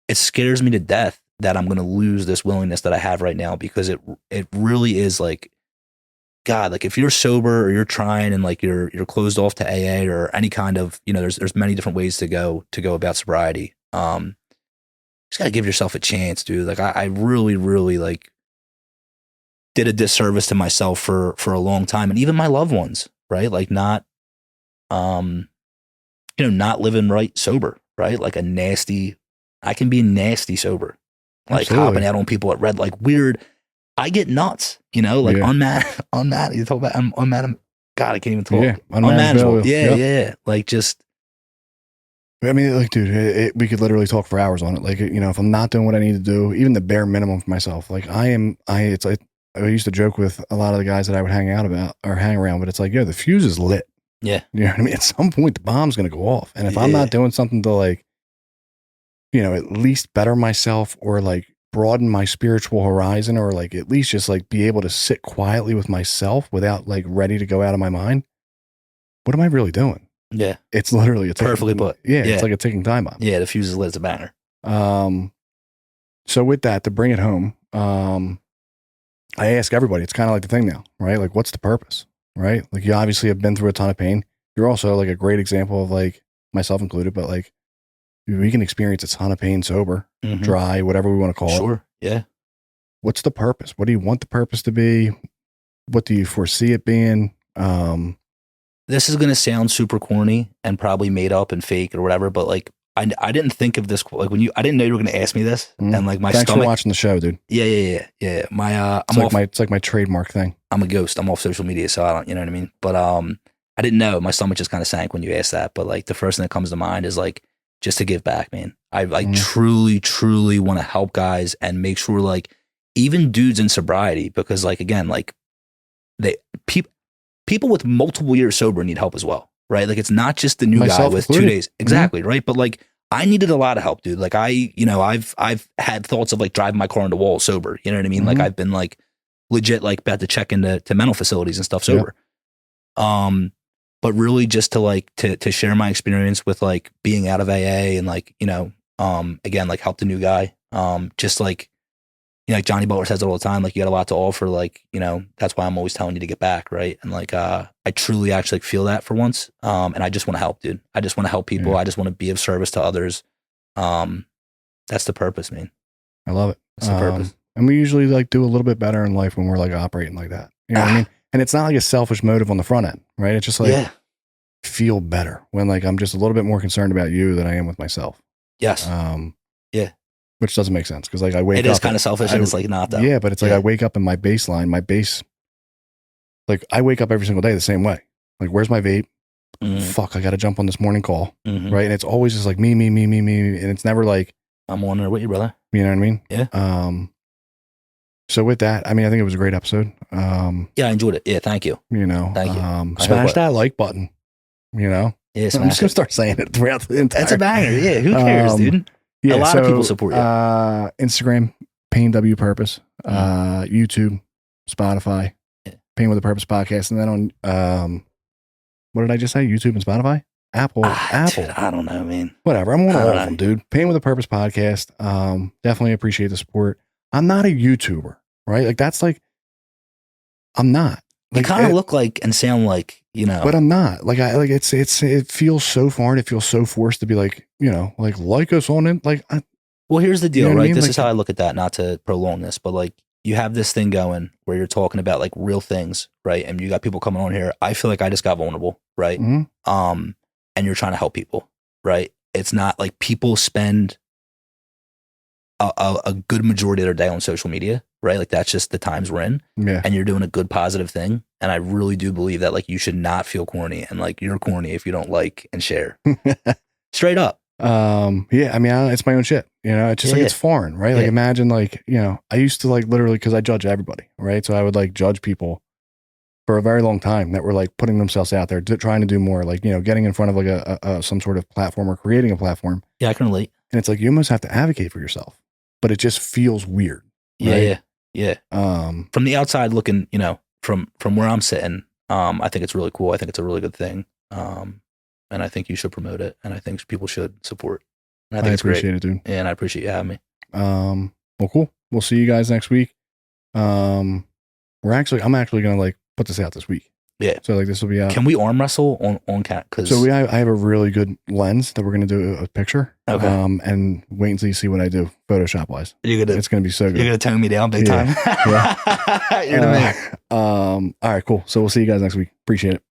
it scares me to death that I'm going to lose this willingness that I have right now because it really is like, God, like if you're sober or you're trying and like you're closed off to AA or any kind of, you know, there's many different ways to go about sobriety. Just gotta give yourself a chance, dude. Like I really, really like did a disservice to myself for a long time and even my loved ones, right? Like not, you know, not living right sober, right? Like I can be nasty sober, like Absolutely. hopping out on people at red, like weird. I get nuts, you know, like unmad. You talk about unmad. God, I can't even talk. Yeah, unmanageable. Yeah. Like just. I mean, like, dude, we could literally talk for hours on it. Like, you know, if I'm not doing what I need to do, even the bare minimum for myself, like it's like I used to joke with a lot of the guys that I would hang around, but it's like, the fuse is lit. Yeah. You know what I mean? At some point, the bomb's going to go off. And if I'm not doing something to like, you know, at least better myself or like broaden my spiritual horizon or like at least just like be able to sit quietly with myself without like ready to go out of my mind, what am I really doing? Yeah. It's literally perfectly put. Yeah, it's like a ticking time bomb. Yeah, the fuse is lit as a banger. So with that, to bring it home, I ask everybody, it's kind of like the thing now, right? Like, what's the purpose, right? Like, you obviously have been through a ton of pain. You're also like a great example of like, myself included, but like, we can experience a ton of pain sober, dry, whatever we want to call it. Sure, yeah. What's the purpose? What do you want the purpose to be? What do you foresee it being? This is going to sound super corny and probably made up and fake or whatever, but like, I didn't think of this, like I didn't know you were going to ask me this. And like my Thanks stomach. for watching the show, dude. Yeah. It's like my trademark thing. I'm a ghost. I'm off social media, so I don't, you know what I mean? But I didn't know. My stomach just kind of sank when you asked that. But like the first thing that comes to mind is like, just to give back, man. I truly, truly want to help guys and make sure like even dudes in sobriety, because like, again, like people with multiple years sober need help as well, right? Like it's not just the new guy with included. 2 days. Exactly. Right. But like, I needed a lot of help, dude. Like I've had thoughts of like driving my car into walls sober. You know what I mean? Like I've been like legit, like about to check into mental facilities and stuff sober. But really just to like, to share my experience with like being out of AA and like, you know, again, like help the new guy. Just like, you know, like Johnny Butler says it all the time, like you got a lot to offer. Like, you know, that's why I'm always telling you to get back. Right. And like, I truly actually feel that for once. And I just want to help, dude. I just want to help people. I just want to be of service to others. That's the purpose, man. I love it. That's the purpose. And we usually like do a little bit better in life when we're like operating like that. You know what I mean? And it's not like a selfish motive on the front end, right? It's just like feel better when like I'm just a little bit more concerned about you than I am with myself. Yes. Which doesn't make sense because like I wake up. It is kind of selfish and it's like not though. Yeah, but it's like I wake up and my baseline, like I wake up every single day the same way. Like, where's my vape? Fuck, I got to jump on this morning call. Right. And it's always just like me. And it's never like, I'm on there with you, brother. You know what I mean? Yeah. So with that, I mean, I think it was a great episode. Yeah, I enjoyed it. Yeah, thank you. You know, thank you. Smash that like button. You know, yeah, I'm just gonna start saying it throughout the entire. That's a banger. Yeah, who cares, dude? Yeah, a lot of people support you. Instagram, Pain W Purpose. YouTube, Spotify, Pain with a Purpose podcast, and then on what did I just say? YouTube and Spotify. Apple. Dude, I don't know, man. Whatever. I'm on I all don't of know. them, dude. Pain with a Purpose podcast. Definitely appreciate the support. I'm not a YouTuber, right? Like that's like, I'm not. You Like, kind of look like and sound like, you know. but I'm not. Like I like it feels so foreign. It feels so forced to be like, you know, like us on it. Like Well, here's the deal, you know what I right? mean? This Like, is how I look at that, not to prolong this, but like you have this thing going where you're talking about like real things, right? And you got people coming on here. I feel like I just got vulnerable, right? mhm. And you're trying to help people, right? It's not like people spend a good majority of their day on social media, right? Like that's just the times we're in. Yeah. And you're doing a good positive thing. And I really do believe that like you should not feel corny and like you're corny if you don't like and share. Straight up. Yeah, I mean, it's my own shit, you know, it's just like, it's foreign, right? Like Yeah. imagine like, you know, I used to like literally, cause I judge everybody, right? So I would like judge people for a very long time that were like putting themselves out there, trying to do more, like, you know, getting in front of like a some sort of platform or creating a platform. Yeah, I can relate. And it's like, you almost have to advocate for yourself, but it just feels weird. Right? Yeah. From the outside looking, you know, from where I'm sitting, I think it's really cool. I think it's a really good thing. And I think you should promote it. And I think people should support. And I think it's appreciate great. it, dude. And I appreciate you having me. Well, cool. We'll see you guys next week. I'm actually gonna like put this out this week. Yeah. So like this will be out. Can we arm wrestle on cat? So I have a really good lens that we're gonna do a picture. Okay. And wait until you see what I do Photoshop wise. It's gonna be so good. You're gonna tone me down big time. Yeah. You're the man. All right, cool. So we'll see you guys next week. Appreciate it.